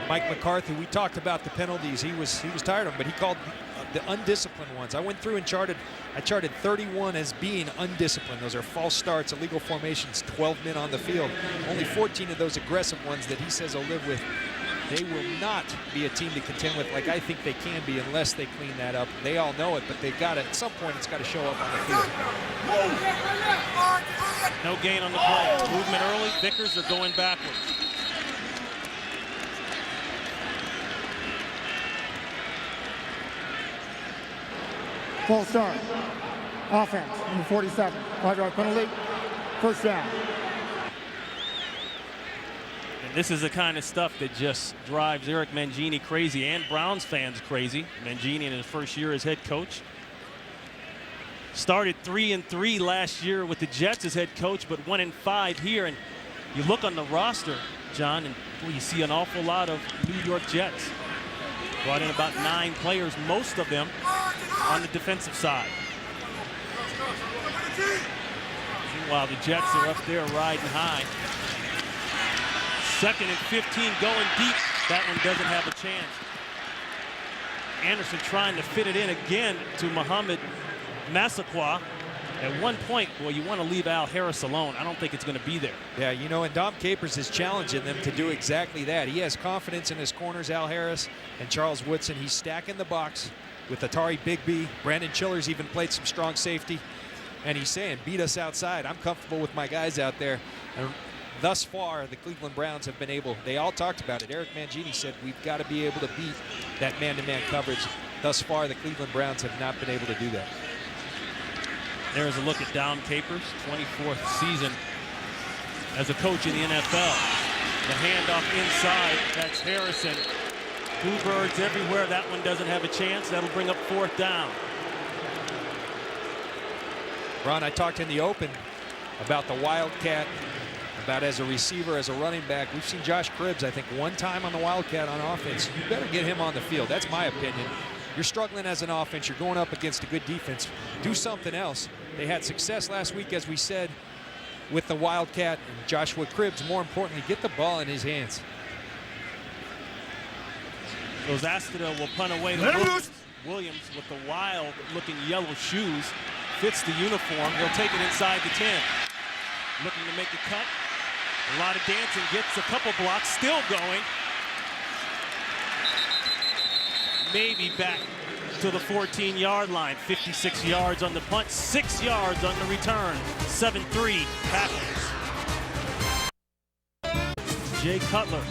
Mike McCarthy, we talked about the penalties. He was tired of them, but he called the undisciplined ones. I went through and charted 31 as being undisciplined. Those are false starts, illegal formations, 12 men on the field. Only 14 of those aggressive ones that he says he'll live with. They will not be a team to contend with like I think they can be unless they clean that up. They all know it, but they've got to, at some point, it's got to show up on the field. No gain on the play. Movement early. Vickers are going backwards. Full start. Offense, number 47. 5-yard penalty. 1st down. This is the kind of stuff that just drives Eric Mangini crazy and Browns fans crazy. Mangini in his first year as head coach. Started 3-3 last year with the Jets as head coach, but 1-5 here. And you look on the roster, John, and boy, you see an awful lot of New York Jets. Brought in about 9 players, most of them on the defensive side. Meanwhile, the Jets are up there riding high. 2nd and 15 going deep. That one doesn't have a chance. Anderson trying to fit it in again to Mohamed Massaquoi. At one point, boy, you want to leave Al Harris alone. I don't think it's going to be there. Yeah, you know, and Dom Capers is challenging them to do exactly that. He has confidence in his corners, Al Harris and Charles Woodson. He's stacking the box with Atari Bigby. Brandon Chillers even played some strong safety. And he's saying, beat us outside. I'm comfortable with my guys out there. And thus far, the Cleveland Browns have been able, they all talked about it. Eric Mangini said, we've got to be able to beat that man-to-man coverage. Thus far, the Cleveland Browns have not been able to do that. There's a look at Dom Capers, 24th season as a coach in the NFL. The handoff inside, that's Harrison. 2 birds everywhere. That one doesn't have a chance. That'll bring up 4th down. Ron, I talked in the open about the Wildcat, about as a receiver, as a running back. We've seen Josh Cribbs, I think, 1 time on the Wildcat on offense. You better get him on the field. That's my opinion. You're struggling as an offense. You're going up against a good defense. Do something else. They had success last week, as we said, with the Wildcat and Joshua Cribbs. More importantly, get the ball in his hands. So Zastudil will punt away to Williams with the wild-looking yellow shoes. Fits the uniform. He'll take it inside the 10. Looking to make a cut. A lot of dancing. Gets a couple blocks. Still going. Maybe back to the 14-yard line. 56 yards on the punt, 6 yards on the return. 7-3 Packers. Jay Cutler,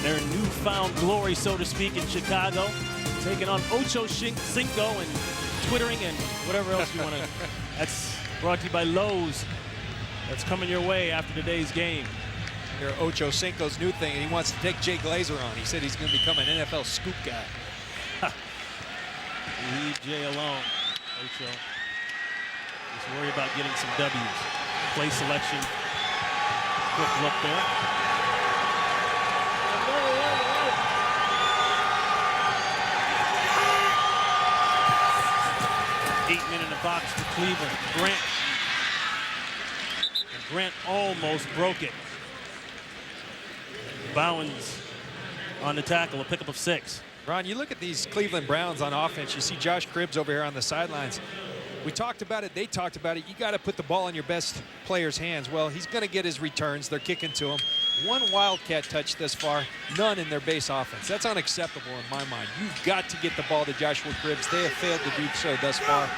their newfound glory, so to speak, in Chicago, taking on Ocho Cinco and twittering and whatever else you want to. That's brought to you by Lowe's. That's coming your way after today's game. Here, Ocho Cinco's new thing, and he wants to take Jay Glazer on. He said he's going to become an NFL scoop guy. Leave Jay alone, Ocho. Just worry about getting some W's. Play selection. Quick look there. 8 men in the box for Cleveland. Grant. And Grant almost broke it. Bowens on the tackle, a pickup of 6. Ron, you look at these Cleveland Browns on offense. You see Josh Cribbs over here on the sidelines. We talked about it. They talked about it. You got to put the ball in your best player's hands. Well, he's going to get his returns. They're kicking to him. 1 Wildcat touch thus far, none in their base offense. That's unacceptable in my mind. You've got to get the ball to Joshua Cribbs. They have failed to do so thus far.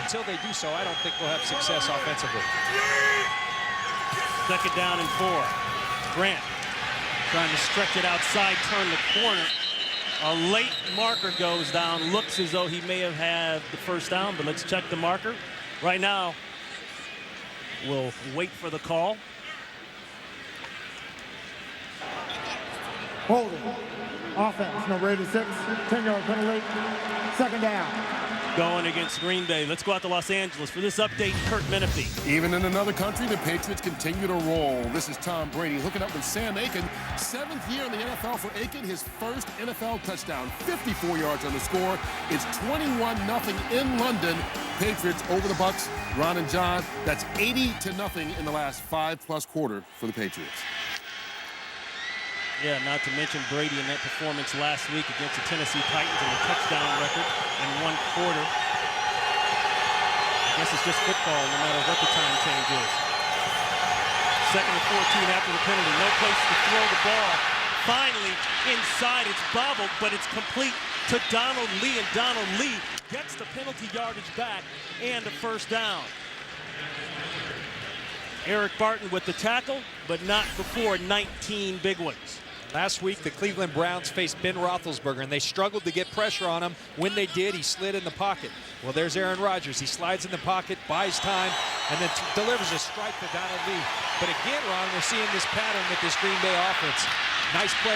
Until they do so, I don't think we'll have success offensively. 2nd down and 4. Grant trying to stretch it outside, turn the corner. A late marker goes down. Looks as though he may have had the 1st down, but let's check the marker. Right now, we'll wait for the call. Holding. Offense, no rated 6. 10-yard penalty. 2nd down. Going against Green Bay. Let's go out to Los Angeles for this update. Kurt Menefee. Even in another country, the Patriots continue to roll. This is Tom Brady hooking up with Sam Aiken. 7th year in the NFL for Aiken, his first NFL touchdown. 54 yards on the score. It's 21-0 in London. Patriots over the Bucks. Ron and John, that's 80-0 in the last 5+ quarter for the Patriots. Yeah, not to mention Brady in that performance last week against the Tennessee Titans and a touchdown record in 1 quarter. I guess it's just football no matter what the time change is. 2nd and 14 after the penalty. No place to throw the ball. Finally, inside, it's bobbled, but it's complete to Donald Lee, and Donald Lee gets the penalty yardage back and a 1st down. Eric Barton with the tackle, but not before 19 big ones. Last week, the Cleveland Browns faced Ben Roethlisberger, and they struggled to get pressure on him. When they did, he slid in the pocket. Well, there's Aaron Rodgers. He slides in the pocket, buys time, and then delivers a strike to Donald Lee. But again, Ron, we're seeing this pattern with this Green Bay offense. Nice play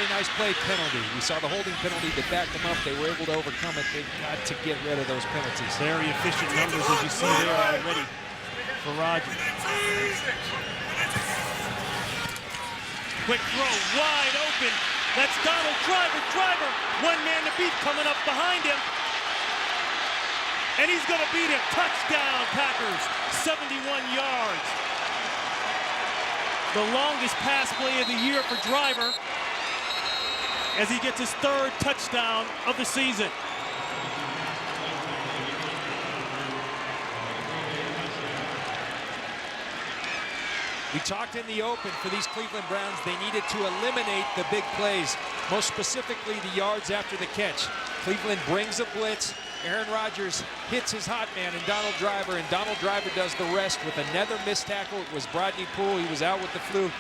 penalty. We saw the holding penalty that backed them up. They were able to overcome it. They've got to get rid of those penalties. Very efficient numbers, as you see there already for Rodgers. Quick throw, wide open. That's Donald Driver. One man to beat coming up behind him. And he's going to beat him. Touchdown, Packers. 71 yards. The longest pass play of the year for Driver as he gets his third touchdown of the season. We talked in the open for these Cleveland Browns. They needed to eliminate the big plays, most specifically the yards after the catch. Cleveland brings a blitz. Aaron Rodgers hits his hot man in Donald Driver, and Donald Driver does the rest with another missed tackle. It was Brodney Poole. He was out with the flu.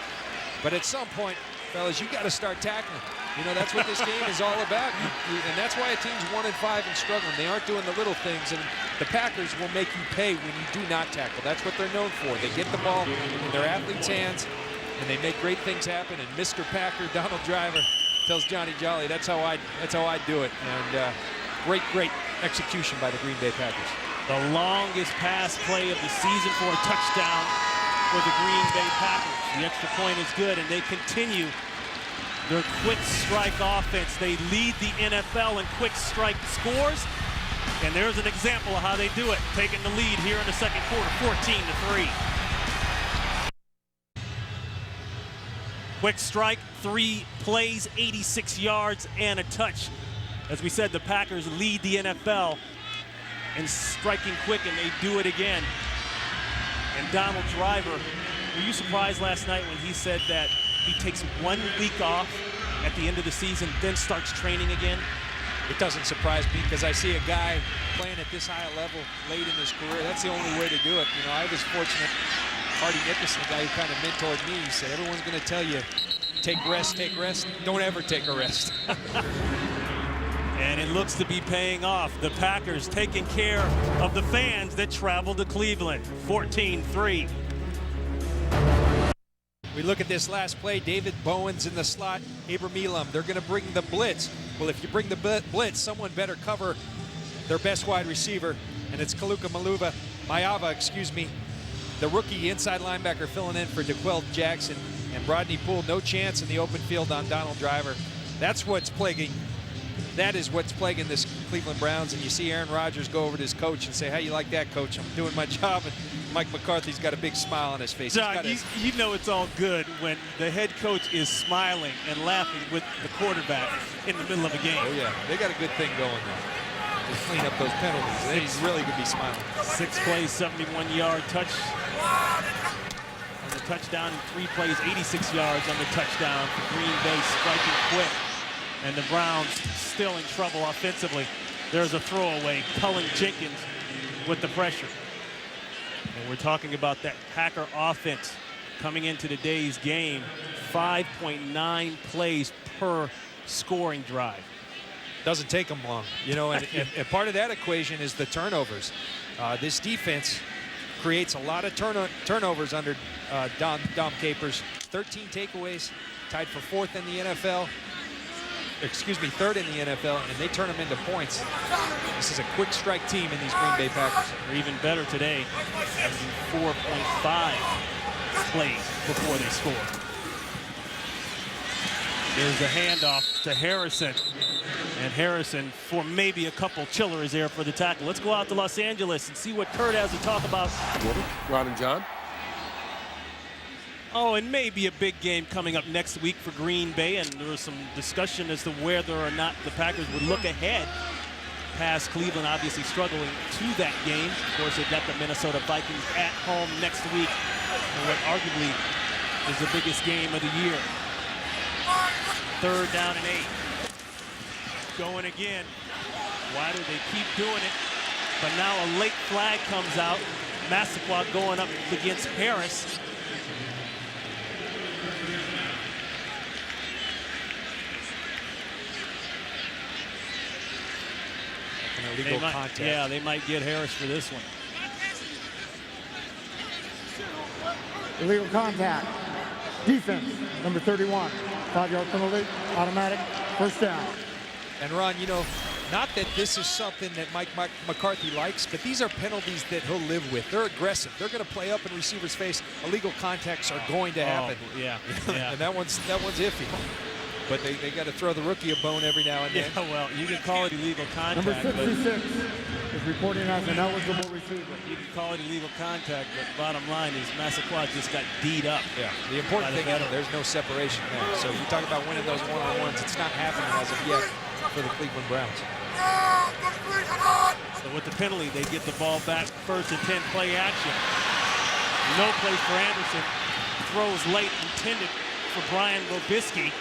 But at some point, fellas, you got to start tackling. You know, that's what this game is all about. And that's why a team's 1-5 and struggling. They aren't doing the little things, and the Packers will make you pay when you do not tackle. That's what they're known for. They get the ball in their athletes' hands, and they make great things happen. And Mr. Packer, Donald Driver, tells Johnny Jolly, that's how I do it. And great execution by the Green Bay Packers. The longest pass play of the season for a touchdown for the Green Bay Packers. The extra point is good, and they continue their quick strike offense. They lead the NFL in quick strike scores, and there's an example of how they do it, taking the lead here in the second quarter, 14-3. Quick strike, 3 plays, 86 yards, and a touch. As we said, the Packers lead the NFL in striking quick, and they do it again. And Donald Driver, were you surprised last night when he said that he takes 1 week off at the end of the season, then starts training again? It doesn't surprise me because I see a guy playing at this high a level late in his career. That's the only way to do it. You know, I was fortunate. Hardy Nickerson, the guy who kind of mentored me, he said, everyone's going to tell you, take rest. Don't ever take a rest. And it looks to be paying off. The Packers taking care of the fans that travel to Cleveland, 14-3. We look at this last play. David Bowen's in the slot. Abram Elam, they're going to bring the blitz. Well, if you bring the blitz, someone better cover their best wide receiver, and it's Kaluka Maiava, the rookie inside linebacker filling in for DeQuell Jackson. And Brodney Poole, no chance in the open field on Donald Driver. That is what's plaguing this Cleveland Browns. And you see Aaron Rodgers go over to his coach and say, how you like that, coach? I'm doing my job. And Mike McCarthy's got a big smile on his face. John, you know it's all good when the head coach is smiling and laughing with the quarterback in the middle of a game. Oh, yeah. They got a good thing going there. Just clean up those penalties. They really could be smiling. 6 plays, 71-yard touch on the touchdown, and 3 plays, 86 yards on the touchdown for Green Bay, striking quick. And the Browns still in trouble offensively. There's a throwaway. Cullen Jenkins with the pressure. And we're talking about that Packer offense coming into today's game. 5.9 plays per scoring drive. Doesn't take them long, you know, and part of that equation is the turnovers. This defense creates a lot of turnovers under Dom Capers. 13 takeaways, tied for 4th in the NFL. Third in the NFL, and they turn them into points. This is a quick strike team in these Green Bay Packers. Or even better today, averaging 4.5 plays before they score. There's a handoff to Harrison. And Harrison for maybe a couple chillers there for the tackle. Let's go out to Los Angeles and see what Kurt has to talk about. Ron and John. Oh, and maybe a big game coming up next week for Green Bay, and there was some discussion as to whether or not the Packers would look ahead past Cleveland, obviously struggling to that game. Of course, they've got the Minnesota Vikings at home next week, and what arguably is the biggest game of the year. 3rd down and 8. Going again. Why do they keep doing it? But now a late flag comes out. Massaquoi going up against Harris. an illegal contact. Yeah, they might get Harris for this one. Illegal contact. Defense, number 31. 5-yard penalty, automatic, first down. And Ron, you know, not that this is something that Mike McCarthy likes, but these are penalties that he'll live with. They're aggressive. They're going to play up in receivers' face. Illegal contacts are going to happen. Yeah. And that one's iffy. But they got to throw the rookie a bone every now and then. Yeah, well, you can call it illegal contact. Number 66 is reporting as an eligible receiver. You can call it illegal contact, but bottom line is Massaquoi just got D'd up. Yeah, the important thing is there's no separation there. So you talk about winning those one-on-ones. It's not happening as of yet for the Cleveland Browns. So with the penalty, they get the ball back, first and 10, play action. No place for Anderson. Throws late, intended for Brian Robisky.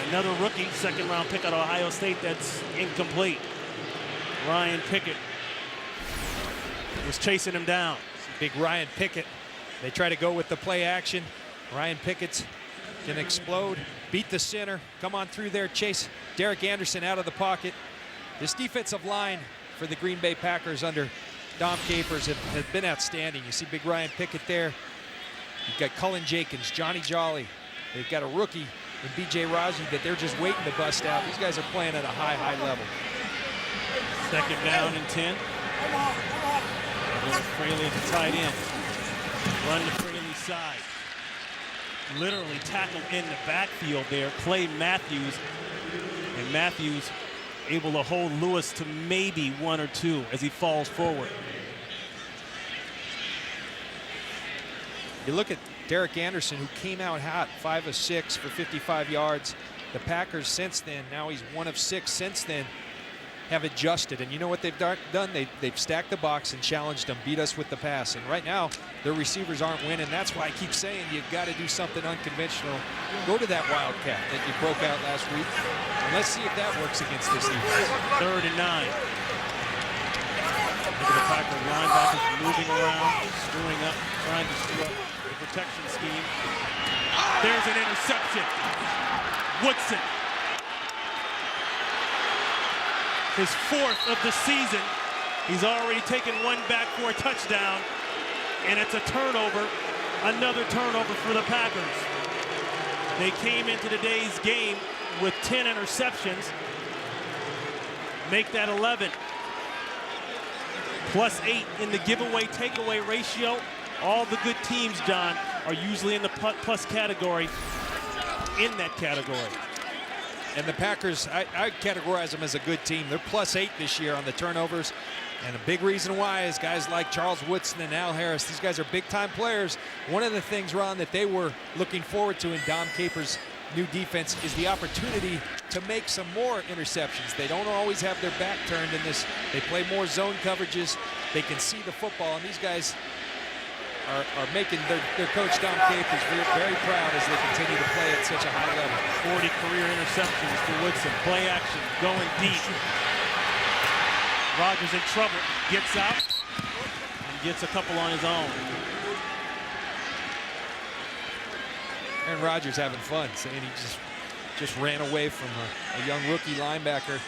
Another rookie, second-round pick out of Ohio State, that's incomplete. Ryan Pickett was chasing him down. Big Ryan Pickett. They try to go with the play action. Ryan Pickett can explode, beat the center, come on through there, chase Derek Anderson out of the pocket. This defensive line for the Green Bay Packers under Dom Capers have been outstanding. You see big Ryan Pickett there. You've got Cullen Jenkins, Johnny Jolly. They've got a rookie in B.J. Raji that they're just waiting to bust out. These guys are playing at a high, high level. Second down and 10. Fraley at the tight end. Run to Fraley's side. Literally tackled in the backfield there. Clay Matthews. And Matthews able to hold Lewis to maybe 1 or 2 as he falls forward. You look at Derek Anderson, who came out hot, 5 of 6 for 55 yards. The Packers since then, now he's 1 of 6 since then, have adjusted. And you know what they've done? They've stacked the box and challenged them, beat us with the pass. And right now, their receivers aren't winning. That's why I keep saying you've got to do something unconventional. Go to that Wildcat that you broke out last week. And let's see if that works against this defense. 3rd and 9. Look at the Packer linebackers moving around, screwing up, trying to screw up the protection scheme. There's an interception. Woodson. His 4th of the season. He's already taken 1 back for a touchdown. And it's a turnover. Another turnover for the Packers. They came into today's game with 10 interceptions. Make that 11. Plus 8 in the giveaway takeaway ratio. All the good teams, John, are usually in the plus category, in that category. And the Packers, I categorize them as a good team. They're plus 8 this year on the turnovers. And a big reason why is guys like Charles Woodson and Al Harris. These guys are big-time players. One of the things, Ron, that they were looking forward to in Dom Capers' new defense is the opportunity to make some more interceptions. They don't always have their back turned in this. They play more zone coverages. They can see the football, and these guys are making their coach Dom Capers very proud as they continue to play at such a high level. 40 career interceptions for Woodson. Play action, going deep. Rodgers in trouble, gets out, and gets a couple on his own. Aaron Rodgers having fun, saying he just ran away from a young rookie linebacker.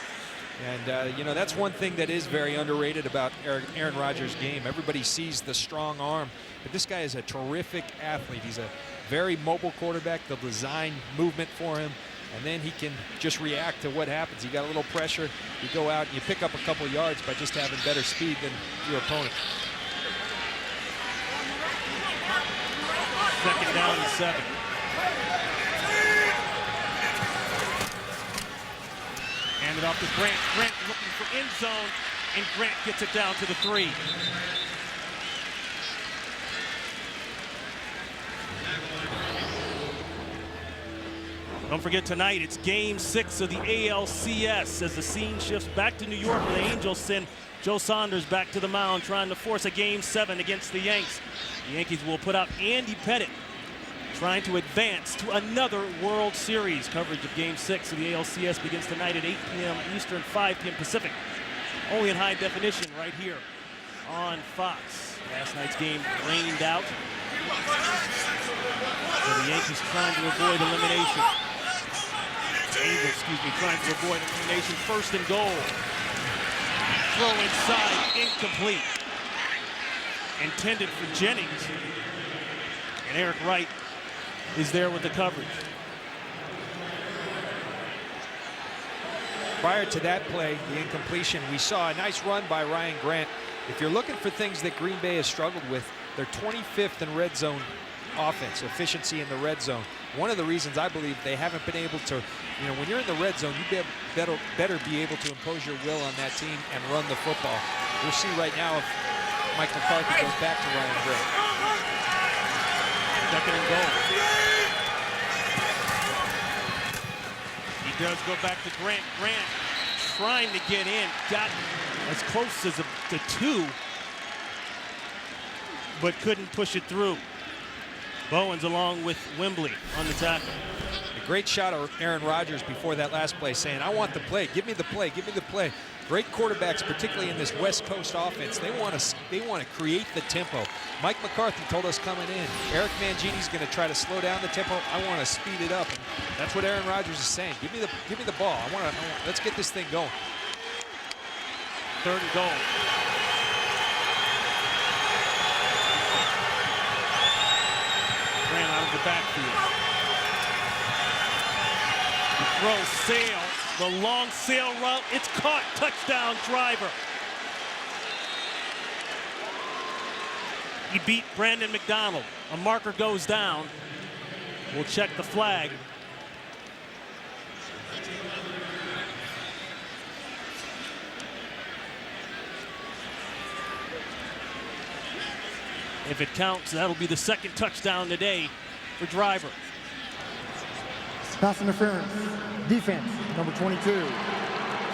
And, you know, that's one thing that is very underrated about Aaron Rodgers' game. Everybody sees the strong arm, but this guy is a terrific athlete. He's a very mobile quarterback. They'll design movement for him, and then he can just react to what happens. You got a little pressure, you go out and you pick up a couple yards by just having better speed than your opponent. 2nd down and 7. Handed off to Grant. Grant looking for end zone, and Grant gets it down to the 3. Don't forget tonight, it's game 6 of the ALCS as the scene shifts back to New York. The Angels send Joe Saunders back to the mound, trying to force a game 7 against the Yanks. The Yankees will put out Andy Pettitte, trying to advance to another World Series. Coverage of Game 6 of the ALCS begins tonight at 8 p.m. Eastern, 5 p.m. Pacific. Only in high definition right here on Fox. Last night's game rained out. So the Yankees trying to avoid elimination. Angels, trying to avoid elimination. 1st and goal. throw inside, incomplete. Intended for Jennings. And Eric Wright is there with the coverage. Prior to that play, the incompletion, we saw a nice run by Ryan Grant. If you're looking for things that Green Bay has struggled with, they're 25th in red zone offense, efficiency in the red zone. One of the reasons I believe they haven't been able to, when you're in the red zone, you better be able to impose your will on that team and run the football. We'll see right now if Mike McCarthy goes back to Ryan Grant. Second and goal. He does go back to Grant. Grant trying to get in, got as close as the 2, but couldn't push it through. Bowens along with Wembley on the tackle. A great shot of Aaron Rodgers before that last play saying, I want the play, give me the play, give me the play. Great quarterbacks, particularly in this West Coast offense, they want to create the tempo. Mike McCarthy told us coming in, Eric Mangini's going to try to slow down the tempo. I want to speed it up. And that's what Aaron Rodgers is saying. Give me the ball. Let's get this thing going. Third and goal. Grant out of the backfield. The throw, sail. The long sail route, it's caught. Touchdown, Driver. He beat Brandon McDonald. A marker goes down. We'll check the flag. If it counts, that'll be the second touchdown today for Driver. Pass interference. Defense, number 22.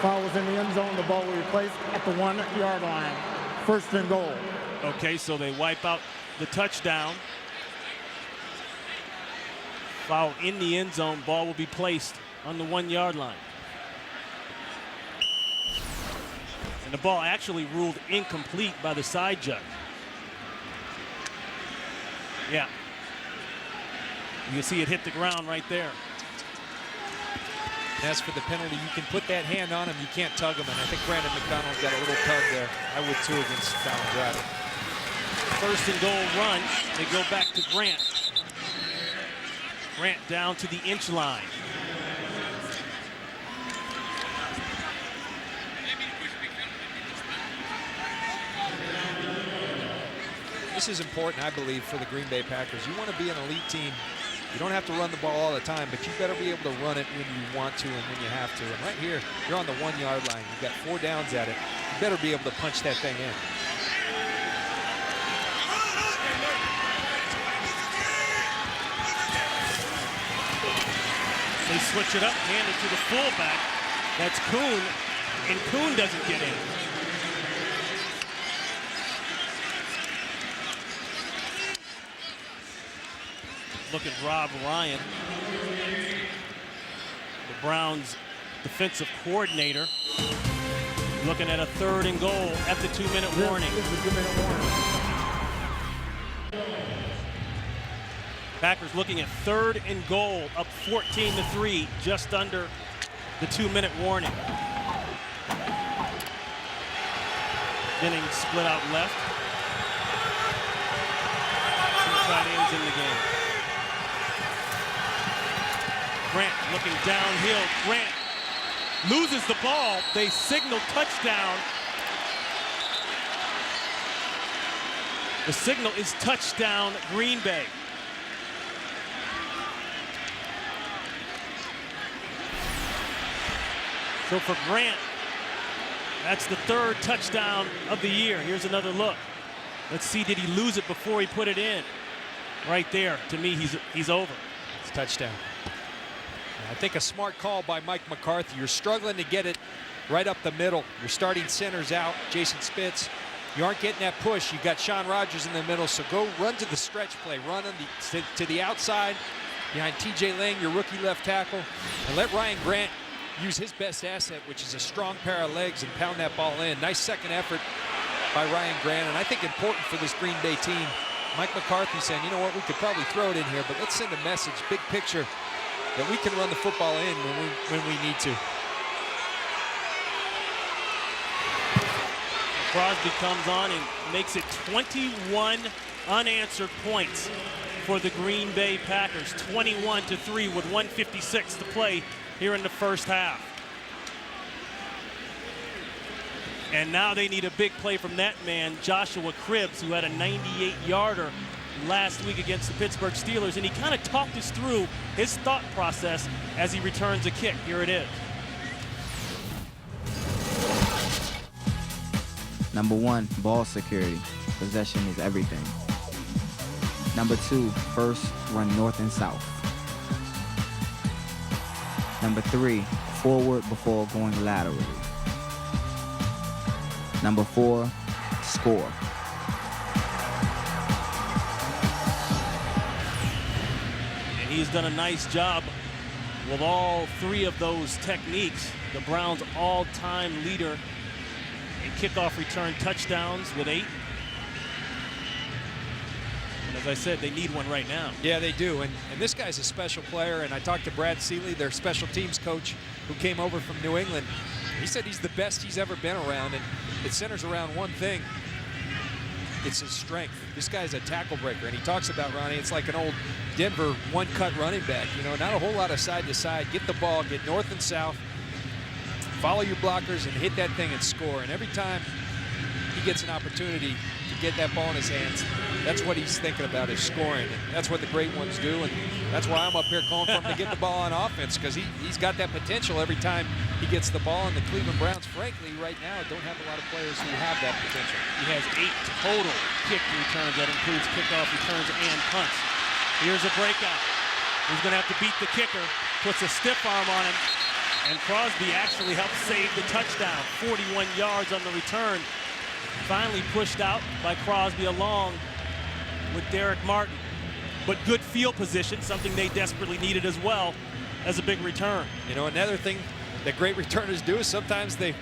Foul was in the end zone. The ball will be placed at the 1-yard line. First and goal. Okay, so they wipe out the touchdown. Foul in the end zone. Ball will be placed on the 1-yard line. And the ball actually ruled incomplete by the side judge. Yeah. You can see it hit the ground right there. As for the penalty, you can put that hand on him, you can't tug him, and I think Brandon McDonald got a little tug there. I would too against Fallon Driver. First and goal run, they go back to Grant. Grant down to the inch line. This is important, I believe, for the Green Bay Packers. You want to be an elite team. You don't have to run the ball all the time, but you better be able to run it when you want to and when you have to. And right here, you're on the 1-yard line. You've got 4 downs at it. You better be able to punch that thing in. They switch it up, hand it to the fullback. That's Kuhn, and Kuhn doesn't get in. Look at Rob Ryan, the Browns defensive coordinator, looking at a 3rd and goal at the 2-minute warning. This is a 2-minute warning. Packers looking at 3rd and goal, up 14-3, just under the 2-minute warning. Jennings split out left. 2 tight ends in the game. Grant looking downhill. Grant loses the ball. They signal touchdown. The signal is touchdown, Green Bay. So for Grant, that's the 3rd touchdown of the year. Here's another look. Let's see, did he lose it before he put it in? Right there, to me, he's over. It's a touchdown. I think a smart call by Mike McCarthy. You're struggling to get it right up the middle. Your starting center's out, Jason Spitz. You aren't getting that push. You've got Sean Rogers in the middle, so go run to the stretch play. Run on to the outside behind TJ Lang, your rookie left tackle, and let Ryan Grant use his best asset, which is a strong pair of legs, and pound that ball in. Nice second effort by Ryan Grant, and I think important for this Green Bay team. Mike McCarthy saying, you know what, we could probably throw it in here, but let's send a message, big picture, that we can run the football in when we need to. Crosby comes on and makes it 21 unanswered points for the Green Bay Packers. 21-3 with 1:56 to play here in the first half. And now they need a big play from that man, Joshua Cribbs, who had a 98-yarder last week against the Pittsburgh Steelers. And he kind of talked us through his thought process as he returns a kick. Here it is. Number one, ball security. Possession is everything. Number two, first, run north and south. Number three, forward before going laterally. Number four, score. And he's done a nice job with all three of those techniques. The Browns' all-time leader in kickoff return touchdowns with 8. And as I said, they need one right now. Yeah, they do. And this guy's a special player. And I talked to Brad Seeley, their special teams coach, who came over from New England. He said he's the best he's ever been around. And it centers around one thing. It's his strength. This guy's a tackle breaker. And he talks about, Ronnie, it's like an old Denver one-cut running back. You know, not a whole lot of side to side. Get the ball, get north and south. Follow your blockers and hit that thing and score. And every time he gets an opportunity to get that ball in his hands, that's what he's thinking about, is scoring. And that's what the great ones do. And that's why I'm up here calling for him to get the ball on offense, because he's got that potential every time he gets the ball. And the Cleveland Browns, frankly, right now don't have a lot of players who have that potential. He has 8 total kick returns. That includes kickoff returns and punts. Here's a breakout. He's going to have to beat the kicker. Puts a stiff arm on him. And Crosby actually helped save the touchdown. 41 yards on the return. Finally pushed out by Crosby along with Derek Martin. But good field position, something they desperately needed as well as a big return. You know, another thing that great returners do is sometimes they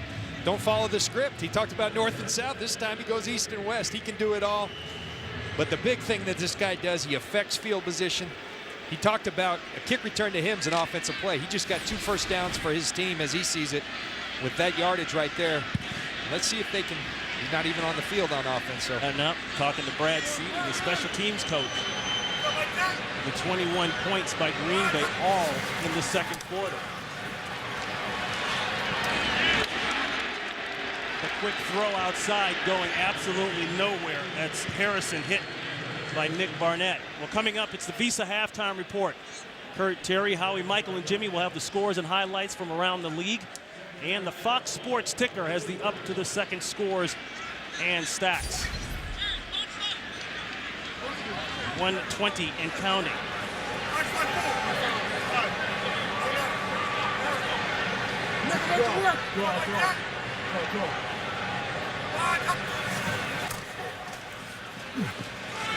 don't follow the script. He talked about north and south. This time he goes east and west. He can do it all. But the big thing that this guy does, he affects field position. He talked about a kick return to him as an offensive play. He just got 2 first downs for his team as he sees it with that yardage right there. Let's see if they can. He's not even on the field on offense. So. And now talking to Brad Seeley, the special teams coach. The 21 points by Green Bay, all in the second quarter. A quick throw outside going absolutely nowhere. That's Harrison hit by Nick Barnett. Well, coming up, it's the Visa Halftime Report. Kurt, Terry, Howie, Michael, and Jimmy will have the scores and highlights from around the league. And the Fox Sports ticker has the up to the second scores and stats. 120 and counting.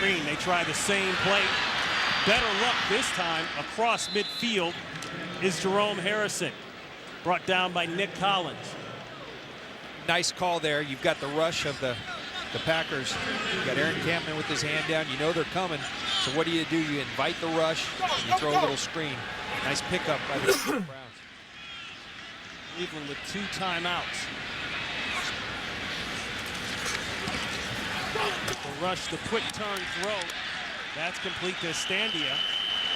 Green, they try the same play. Better luck this time across midfield is Jerome Harrison, brought down by Nick Collins. Nice call there. You've got the rush of the Packers. You've got Aaron Campman with his hand down. You know they're coming. So what do? You invite the rush. You throw a little screen. Nice pickup by the Browns. Cleveland with 2 timeouts. The rush, the quick turn throw. That's complete to Estandia.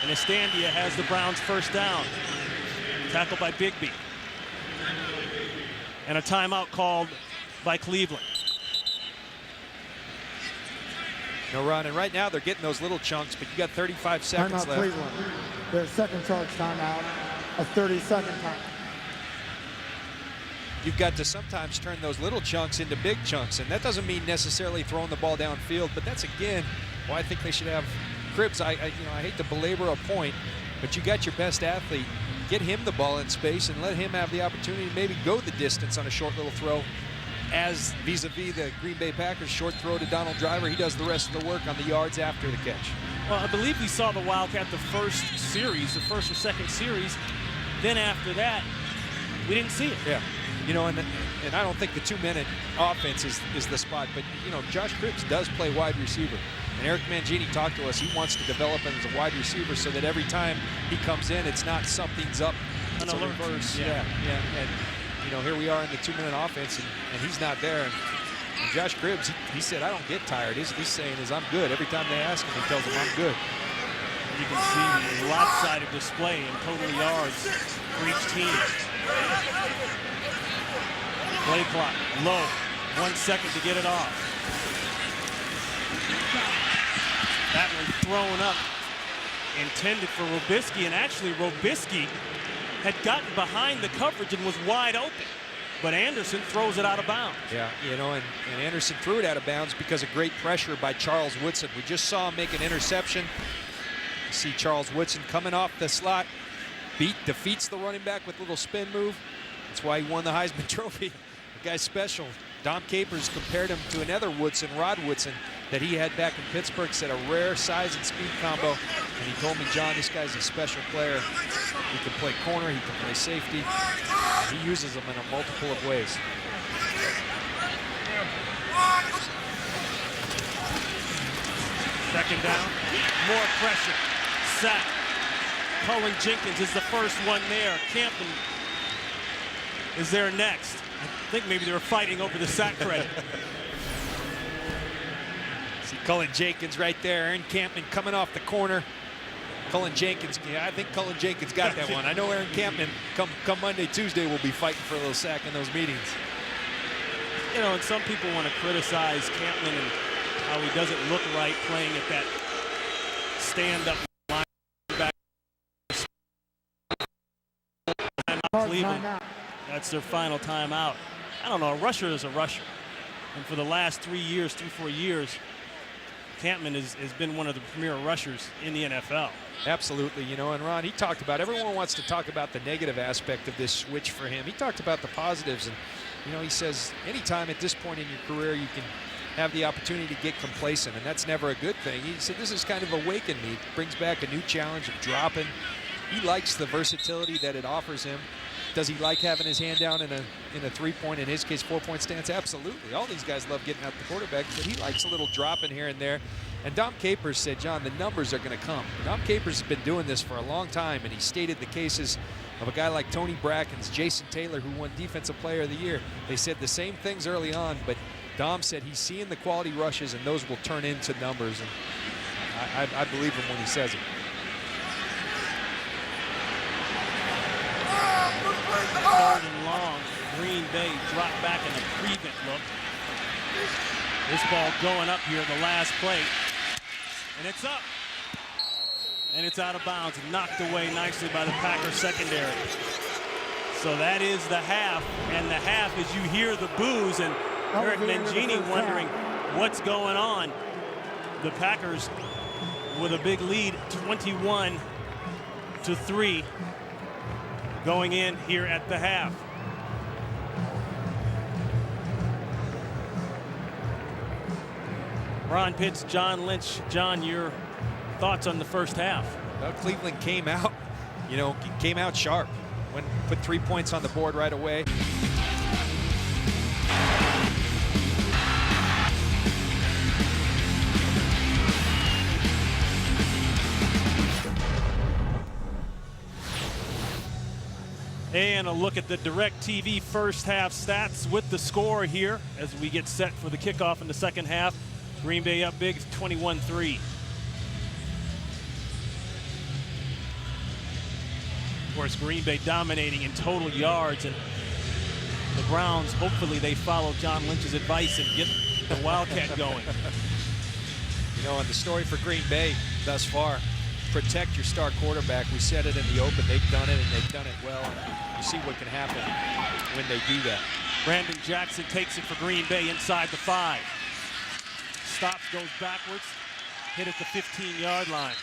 And Estandia has the Browns first down. Tackled by Bigby. And a timeout called by Cleveland. No run, and right now they're getting those little chunks, but you got 35 seconds Timeout left. Cleveland. Their second charge timeout, a 30-second time. You've got to sometimes turn those little chunks into big chunks, and that doesn't mean necessarily throwing the ball downfield, but that's, again, why I think they should have Cribbs. I hate to belabor a point, but you got your best athlete. Get him the ball in space and let him have the opportunity to maybe go the distance on a short little throw. As vis-a-vis the Green Bay Packers short throw to Donald Driver, he does the rest of the work on the yards after the catch. Well, I believe we saw the Wildcat the first or second series. Then after that, we didn't see it. Yeah. You know, and I don't think the 2-minute offense is the spot, but, you know, Josh Cribbs does play wide receiver. And Eric Mangini talked to us. He wants to develop him as a wide receiver so that every time he comes in, it's not something's up. It's a reverse. Yeah. And, you know, here we are in the 2-minute offense, and he's not there. And And Josh Cribbs, he said, I don't get tired. He's saying is I'm good. Every time they ask him, he tells them I'm good. You can see the lopsided display in total yards for each team. Play clock low, 1 second to get it off. That one thrown up, intended for Robisky, and actually Robisky had gotten behind the coverage and was wide open. But Anderson throws it out of bounds. Yeah, you know, and Anderson threw it out of bounds because of great pressure by Charles Woodson. We just saw him make an interception. You see Charles Woodson coming off the slot, defeats the running back with a little spin move. That's why he won the Heisman Trophy. The guy's special. Dom Capers compared him to another Woodson, Rod Woodson, that he had back in Pittsburgh, said a rare size and speed combo. And he told me, John, this guy's a special player. He can play corner, he can play safety. He uses them in a multiple of ways. Second down, more pressure, sack. Cullen Jenkins is the first one there. Campton is there next. I think maybe they were fighting over the sack credit. See Cullen Jenkins right there. Aaron Campman coming off the corner. Cullen Jenkins, yeah, I think Cullen Jenkins got that one. I know Aaron Campman, come Monday, Tuesday, will be fighting for a little sack in those meetings. You know, and some people want to criticize Campman and how he doesn't look right playing at that stand-up linebacker. Cleveland. That's their final timeout. I don't know, a rusher is a rusher. And for the last 3 years, 4 years, Campman has been one of the premier rushers in the NFL. Absolutely, you know, and Ron, he talked about, everyone wants to talk about the negative aspect of this switch for him. He talked about the positives, and, you know, he says anytime at this point in your career you can have the opportunity to get complacent, and that's never a good thing. He said this is kind of awakened me. It brings back a new challenge of dropping. He likes the versatility that it offers him. Does he like having his hand down in a three-point, in his case, 4-point stance? Absolutely. All these guys love getting out the quarterback, but he likes a little dropping here and there. And Dom Capers said, John, the numbers are going to come. Dom Capers has been doing this for a long time, and he stated the cases of a guy like Tony Brackens, Jason Taylor, who won Defensive Player of the Year. They said the same things early on, but Dom said he's seeing the quality rushes, and those will turn into numbers. And I believe him when he says it. Third and long. Green Bay dropped back in a prevent look. This ball going up here in the last play. And it's up. And it's out of bounds. Knocked away nicely by the Packers secondary. So that is the half. And the half is you hear the boos and Eric Mangini wondering what's going on. The Packers with a big lead, 21-3. Going in here at the half. Ron Pitts, John Lynch. John, your thoughts on the first half? Well, Cleveland came out, you know, came out sharp. Put 3 points on the board right away. And a look at the DirecTV first half stats with the score here as we get set for the kickoff in the second half. Green Bay up big, 21-3. Of course, Green Bay dominating in total yards, and the Browns, hopefully they follow John Lynch's advice and get the Wildcat going. You know, and the story for Green Bay thus far, protect your star quarterback. We said it in the open. They've done it, and they've done it well. You see what can happen when they do that. Brandon Jackson takes it for Green Bay inside the 5. Stops, goes backwards, hit at the 15-yard line.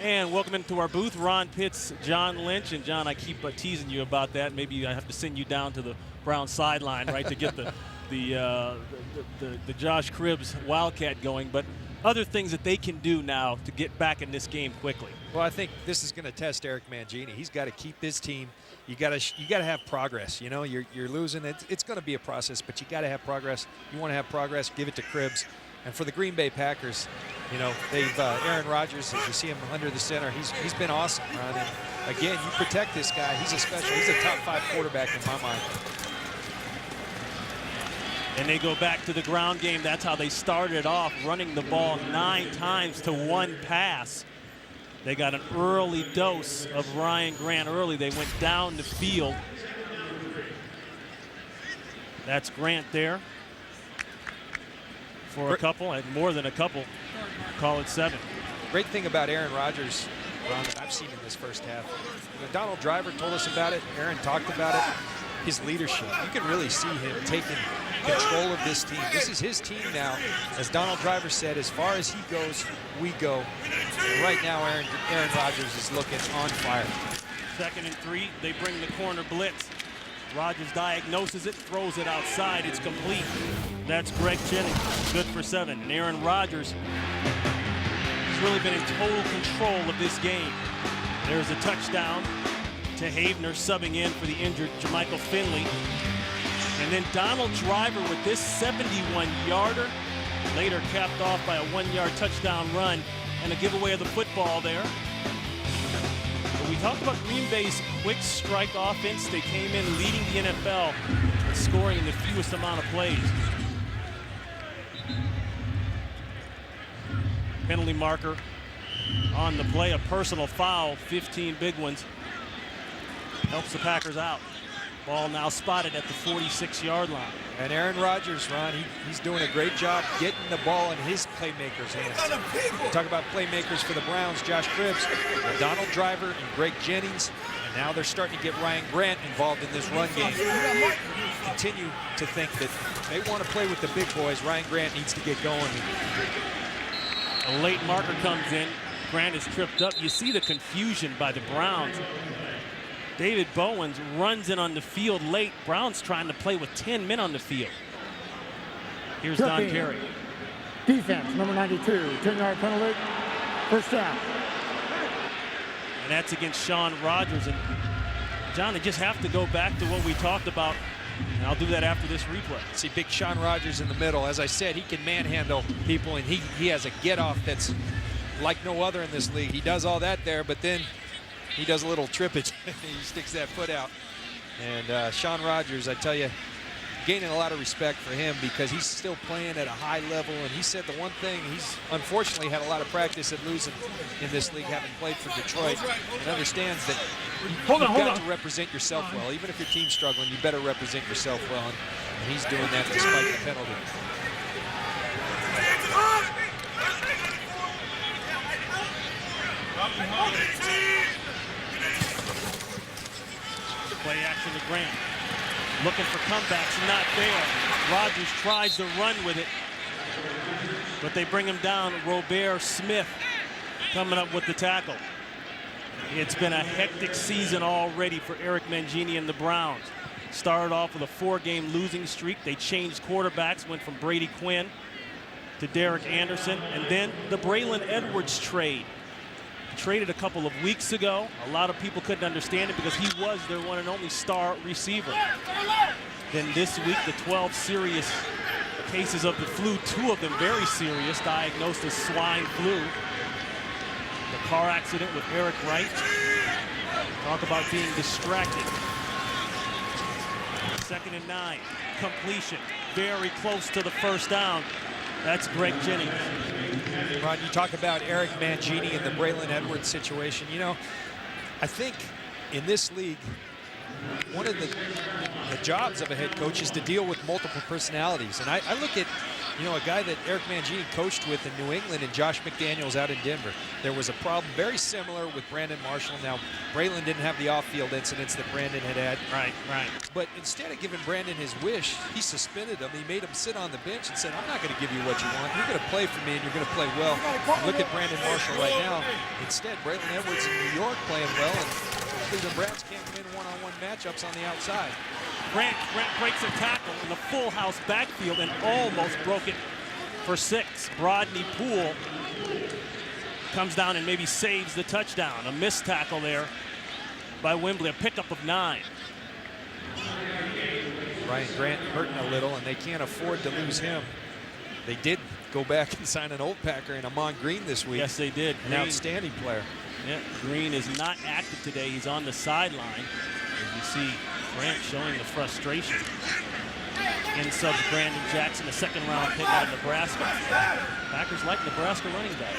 And welcome into our booth, Ron Pitts, John Lynch. And John, I keep teasing you about that. Maybe I have to send you down to the Brown sideline, right, to get the Josh Cribbs Wildcat going. But other things that they can do now to get back in this game quickly. Well, I think this is going to test Eric Mangini. He's got to keep this team. You got to have progress. You know, you're losing. It's going to be a process, but you got to have progress. You want to have progress, give it to Cribbs. And for the Green Bay Packers, you know, they've Aaron Rodgers, as you see him under the center, he's been awesome, Ron. And again, you protect this guy. He's a top 5 quarterback in my mind. And they go back to the ground game. That's how they started off, running the ball 9 times to 1 pass. They got an early dose of Ryan Grant early. They went down the field. That's Grant there for a couple, and more than a couple. Call it 7. Great thing about Aaron Rodgers, Ron, that I've seen in this first half. You know, Donald Driver told us about it. Aaron talked about it. His leadership. You can really see him taking control of this team. This is his team now. As Donald Driver said, as far as he goes, we go. And right now, Aaron Rodgers is looking on fire. 2nd and 3. They bring the corner blitz. Rodgers diagnoses it, throws it outside. It's complete. That's Greg Jennings. Good for 7. And Aaron Rodgers has really been in total control of this game. There's a touchdown to Havener, subbing in for the injured Jermichael Finley. And then Donald Driver with this 71-yarder, later capped off by a 1-yard touchdown run and a giveaway of the football there. But we talked about Green Bay's quick strike offense. They came in leading the NFL and scoring in the fewest amount of plays. Penalty marker on the play, a personal foul, 15 big ones. Helps the Packers out. Ball now spotted at the 46-yard line. And Aaron Rodgers, Ron, he's doing a great job getting the ball in his playmakers' hands. Talk about playmakers for the Browns, Josh Cribbs, Donald Driver, and Greg Jennings. And now they're starting to get Ryan Grant involved in this run game. Continue to think that they want to play with the big boys. Ryan Grant needs to get going. A late marker comes in. Grant is tripped up. You see the confusion by the Browns. David Bowens runs in on the field late. Browns trying to play with 10 men on the field. Here's Don Perry. Defense, number 92, 10-yard penalty, first down. And that's against Sean Rodgers. And John, they just have to go back to what we talked about. And I'll do that after this replay. See big Sean Rodgers in the middle. As I said, he can manhandle people, and he has a get-off that's like no other in this league. He does all that there, but then he does a little trippage. He sticks that foot out. And Sean Rodgers, I tell you, gaining a lot of respect for him because he's still playing at a high level. And he said the one thing, he's unfortunately had a lot of practice at losing in this league, having played for Detroit, and understands that you've got to represent yourself well. Even if your team's struggling, you better represent yourself well. And he's doing that despite the penalty. Play action to Grant. Looking for comebacks, not there. Rodgers tries to run with it, but they bring him down. Robert Smith coming up with the tackle. It's been a hectic season already for Eric Mangini and the Browns. Started off with a 4-game losing streak. They changed quarterbacks, went from Brady Quinn to Derek Anderson, and then the Braylon Edwards trade. Traded a couple of weeks ago. A lot of people couldn't understand it because he was their one and only star receiver. Then this week, the 12 serious cases of the flu, 2 of them very serious, diagnosed as swine flu. The car accident with Eric Wright. Talk about being distracted. 2nd and 9, completion, very close to the first down. That's Greg Jennings. Ron, you talk about Eric Mangini and the Braylon Edwards situation. You know, I think in this league, one of the jobs of a head coach is to deal with multiple personalities. And I look at, you know, a guy that Eric Mangini coached with in New England and Josh McDaniels out in Denver. There was a problem very similar with Brandon Marshall. Now, Braylon didn't have the off-field incidents that Brandon had had. Right. But instead of giving Brandon his wish, he suspended him. He made him sit on the bench and said, I'm not going to give you what you want. You're going to play for me, and you're going to play well. And look at Brandon Marshall right now. Instead, Braylon Edwards in New York playing well, and Cleveland Browns can't win one-on-one matchups on the outside. Grant breaks a tackle in the full house backfield and almost broke it for 6. Rodney Poole comes down and maybe saves the touchdown. A missed tackle there by Wembley, a pickup of 9. Ryan Grant hurting a little, and they can't afford to lose him. They did go back and sign an old Packer in Amon Green this week. Yes, they did. An outstanding player. Yeah, Green is not active today. He's on the sideline. As you see, Grant showing the frustration. In subs Brandon Jackson, a second-round pick out of Nebraska. Packers like Nebraska running back.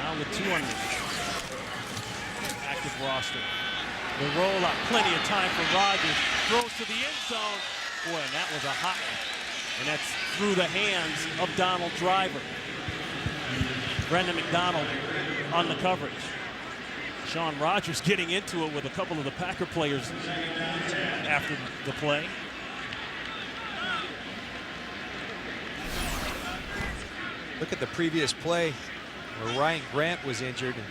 Now with 2 on the active roster. The rollout, plenty of time for Rodgers. Throws to the end zone. Boy, and that was a hot one. And that's through the hands of Donald Driver. Brendan McDonald on the coverage. Sean Rogers getting into it with a couple of the Packer players after the play. Look at the previous play where Ryan Grant was injured. And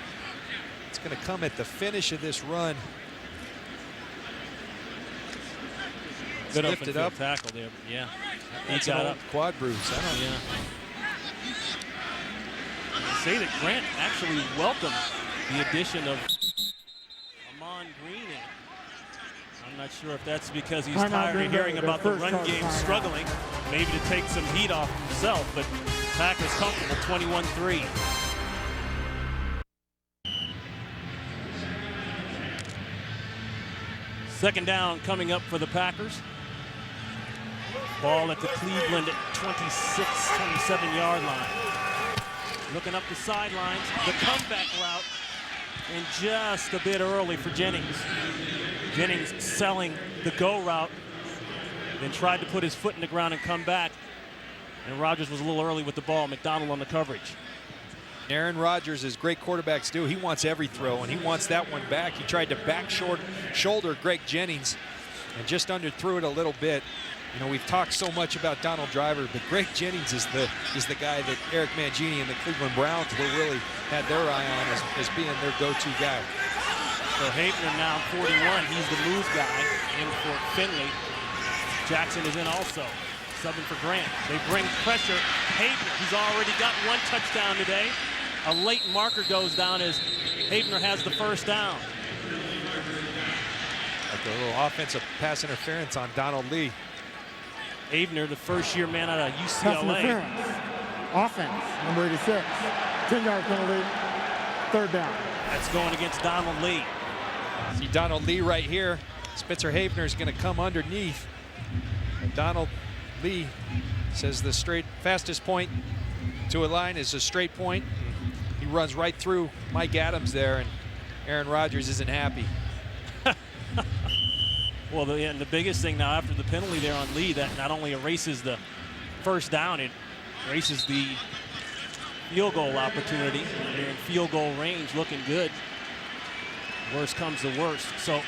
it's going to come at the finish of this run. Good lifted up. Tackle there. Yeah. That's he got an up. old quad bruise. I don't know. Yeah. Say that Grant actually welcomed the addition of Amon Green in. I'm not sure if that's because he's tired of hearing about the run game struggling, maybe to take some heat off himself, but Packers comfortable 21-3. Second down coming up for the Packers. Ball at the Cleveland 26, 27-yard line. Looking up the sidelines, the comeback route, and just a bit early for Jennings. Jennings selling the go route, then tried to put his foot in the ground and come back. And Rodgers was a little early with the ball. McDonald on the coverage. Aaron Rodgers, as great quarterbacks do, he wants every throw, and he wants that one back. He tried to back shoulder Greg Jennings and just underthrew it a little bit. You know, we've talked so much about Donald Driver, but Greg Jennings is the guy that Eric Mangini and the Cleveland Browns were really had their eye on as being their go-to guy. So Havener now 41. He's the move guy in for Finley. Jackson is in also. Subbing for Grant. They bring pressure. Havener, he's already got 1 touchdown today. A late marker goes down as Havener has the first down. Like a little offensive pass interference on Donald Lee. Havener, the first-year man out of Pass UCLA. interference. Offense, number 86. 10-yard penalty. Third down. That's going against Donald Lee. See Donald Lee right here. Spitzer Havener is going to come underneath. And Donald Lee says the fastest point to a line is a straight point. He runs right through Mike Adams there, and Aaron Rodgers isn't happy. Well, and the biggest thing now after the penalty there on Lee, that not only erases the first down, it erases the field goal opportunity. They're in field goal range, looking good. Worst comes to worst. So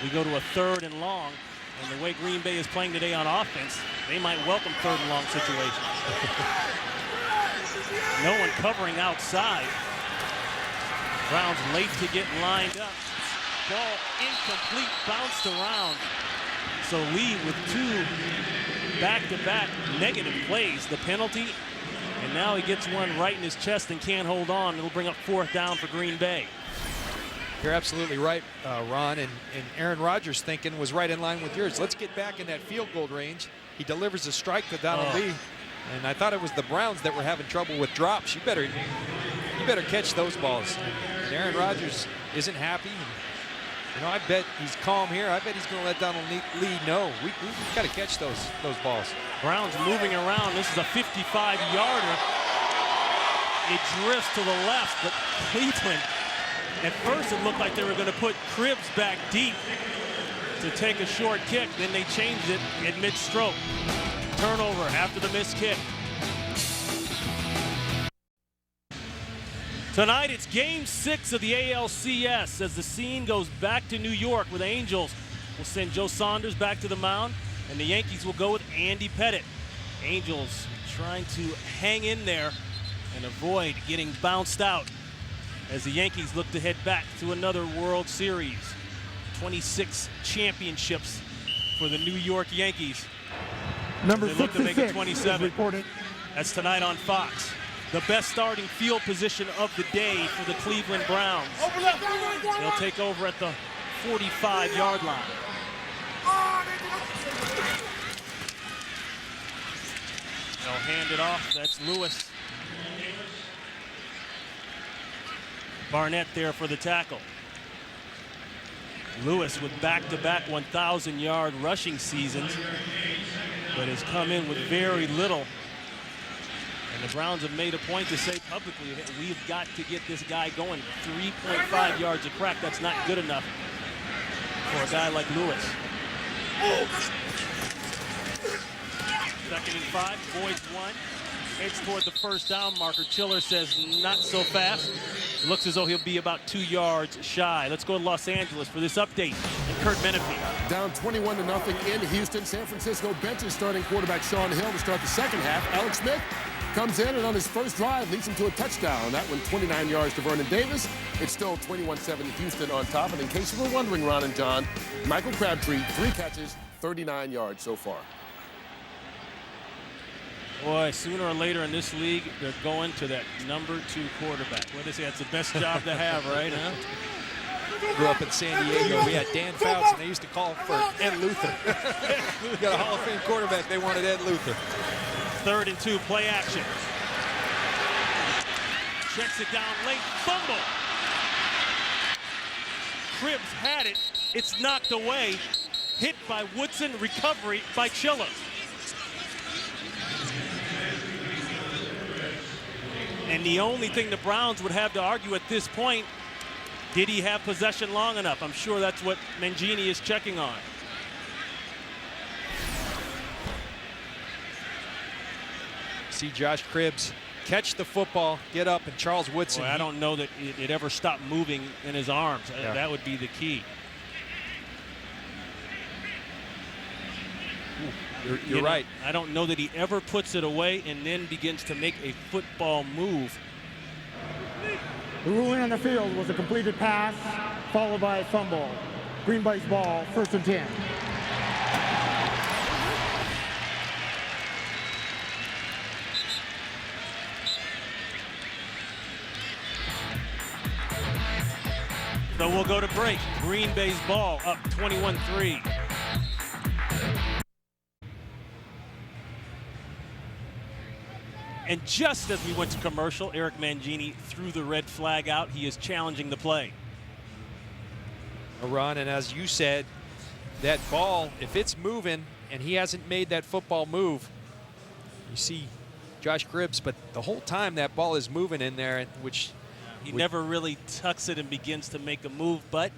we go to a 3rd and long, and the way Green Bay is playing today on offense, they might welcome 3rd and long situations. No one covering outside. Browns late to get lined up. Ball incomplete, bounced around. So Lee with 2 back-to-back negative plays. The penalty, and now he gets one right in his chest and can't hold on. It'll bring up 4th down for Green Bay. You're absolutely right, Ron, and Aaron Rodgers' thinking was right in line with yours. Let's get back in that field goal range. He delivers a strike to Donald Lee, and I thought it was the Browns that were having trouble with drops. You better catch those balls. And Aaron Rodgers isn't happy. You know, I bet he's calm here. I bet he's going to let Donald Lee know we've got to catch those balls. Browns moving around. This is a 55-yarder. It drifts to the left, but Cleveland, at first it looked like they were going to put Cribbs back deep to take a short kick. Then they changed it at mid-stroke. Turnover after the missed kick. Tonight, it's Game 6 of the ALCS as the scene goes back to New York, with Angels will send Joe Saunders back to the mound, and the Yankees will go with Andy Pettitte. Angels trying to hang in there and avoid getting bounced out as the Yankees look to head back to another World Series. 26 championships for the New York Yankees. Number They look to make it 66 is 27. reported. That's tonight on Fox. The best starting field position of the day for the Cleveland Browns. They'll take over at the 45-yard line. They'll hand it off. That's Lewis. Barnett there for the tackle. Lewis with back-to-back 1,000-yard rushing seasons, but has come in with very little. And the Browns have made a point to say publicly that we've got to get this guy going. 3.5 yards a crack, that's not good enough for a guy like Lewis. 2nd and 5, Boyd's 1. Heads toward the first down marker. Chiller says not so fast. Looks as though he'll be about 2 yards shy. Let's go to Los Angeles for this update. And Kurt Menefee. Down 21-0 in Houston. San Francisco benches starting quarterback Sean Hill to start the second half. Alex Smith comes in and on his first drive leads him to a touchdown. That one 29 yards to Vernon Davis. It's still 21-7 Houston on top. And in case you were wondering, Ron and John, Michael Crabtree, 3 catches, 39 yards so far. Boy, sooner or later in this league, they're going to that number 2 quarterback. What do they say? That's the best job to have, right? Huh? Grew up in San Diego. We had Dan Fouts, and they used to call him for Ed Luther. We got a Hall of Fame quarterback. They wanted Ed Luther. 3rd and 2, play action. Checks it down late, fumble. Cribbs had it. It's knocked away. Hit by Woodson, recovery by Chilla. And the only thing the Browns would have to argue at this point, did he have possession long enough? I'm sure that's what Mangini is checking on. See Josh Cribbs catch the football, get up, and Charles Woodson. Boy, I don't know that it ever stopped moving in his arms. Yeah. That would be the key. You're right. I don't know that he ever puts it away and then begins to make a football move. The ruling on the field was a completed pass, followed by a fumble. Green Bay's ball, 1st and 10. So we'll go to break. Green Bay's ball up 21-3. And just as we went to commercial, Eric Mangini threw the red flag out. He is challenging the play. Ron, and as you said, that ball, if it's moving and he hasn't made that football move, you see Josh Cribbs, but the whole time that ball is moving in there, which he never really tucks it and begins to make a move, but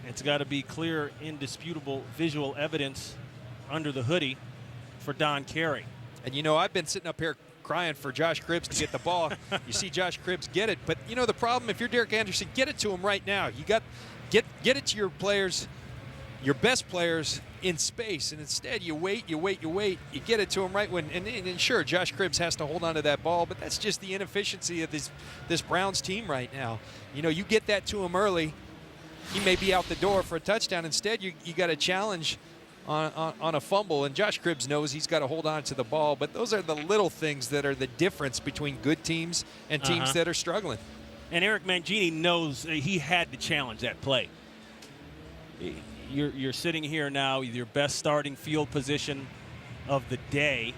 it's got to be clear, indisputable visual evidence under the hoodie for Don Carey. And, you know, I've been sitting up here crying for Josh Cribbs to get the ball. You see Josh Cribbs get it. But, you know, the problem, if you're Derek Anderson, get it to him right now. You got get it to your players, your best players in space. And instead, you wait. You get it to him right when – and sure, Josh Cribbs has to hold on to that ball. But that's just the inefficiency of this Browns team right now. You know, you get that to him early. He may be out the door for a touchdown. Instead, you got a challenge on a fumble, and Josh Cribbs knows he's got to hold on to the ball, but those are the little things that are the difference between good teams and teams that are struggling. And Eric Mangini knows he had to challenge that play. You're sitting here now with your best starting field position of the day.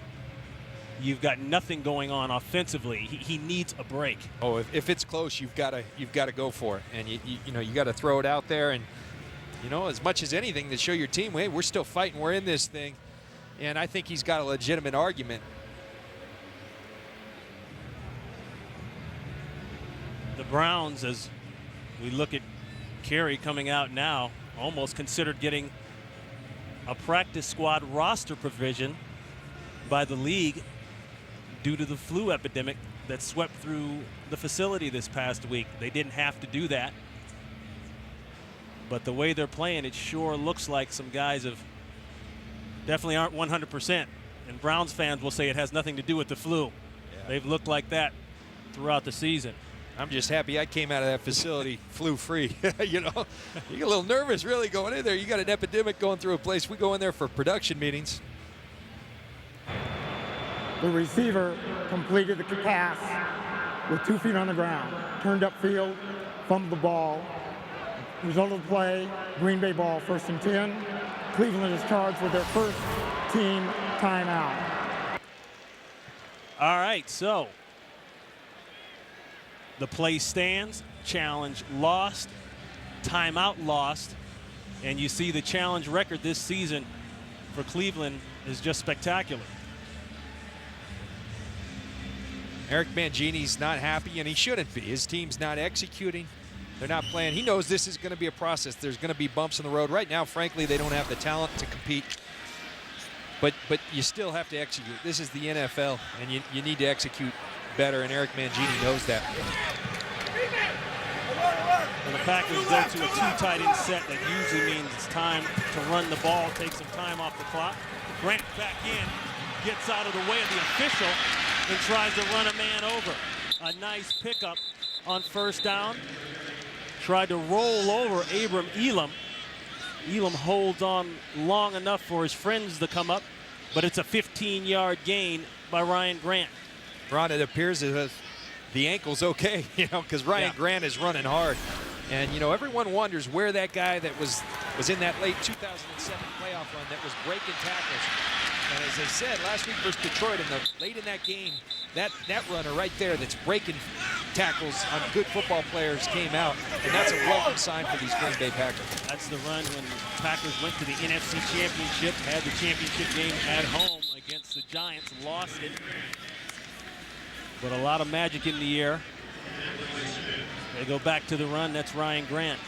You've got nothing going on offensively. He needs a break. Oh, if it's close, you've got to go for it, and you know you got to throw it out there. And you know, as much as anything to show your team, hey, we're still fighting, we're in this thing. And I think he's got a legitimate argument. The Browns, as we look at Carey coming out now, almost considered getting a practice squad roster provision by the league due to the flu epidemic that swept through the facility this past week. They didn't have to do that. But the way they're playing, it sure looks like some guys definitely aren't 100%. And Browns fans will say it has nothing to do with the flu. Yeah. They've looked like that throughout the season. I'm just happy I came out of that facility flu-free. You know, you get a little nervous really going in there. You got an epidemic going through a place. We go in there for production meetings. The receiver completed the pass with 2 feet on the ground, turned upfield, fumbled the ball. Result of the play, Green Bay ball, 1st and 10. Cleveland is charged with their first team timeout. All right, so The play stands, challenge lost, timeout lost, and you see the challenge record this season for Cleveland is just spectacular. Eric Mangini's not happy, and he shouldn't be. His team's not executing. They're not playing. He knows this is going to be a process. There's going to be bumps in the road. Right now, frankly, they don't have the talent to compete. But you still have to execute. This is the NFL, and you need to execute better, and Eric Mangini knows that. When the Packers go to a two tight end set, that usually means it's time to run the ball, take some time off the clock. Grant back in, gets out of the way of the official, and tries to run a man over. A nice pickup on first down. Tried to roll over Abram Elam. Elam holds on long enough for his friends to come up, but it's a 15-yard gain by Ryan Grant. Ron, it appears as if the ankle's okay, because Ryan Grant is running hard. And, everyone wonders where that guy that was in that late 2007 playoff run that was breaking tackles. And as I said, last week versus Detroit, late in that game, that runner right there that's breaking tackles on good football players came out. And that's a welcome sign for these Green Bay Packers. That's the run when the Packers went to the NFC Championship, had the championship game at home against the Giants, lost it. But a lot of magic in the air. They go back to the run. That's Ryan Grant.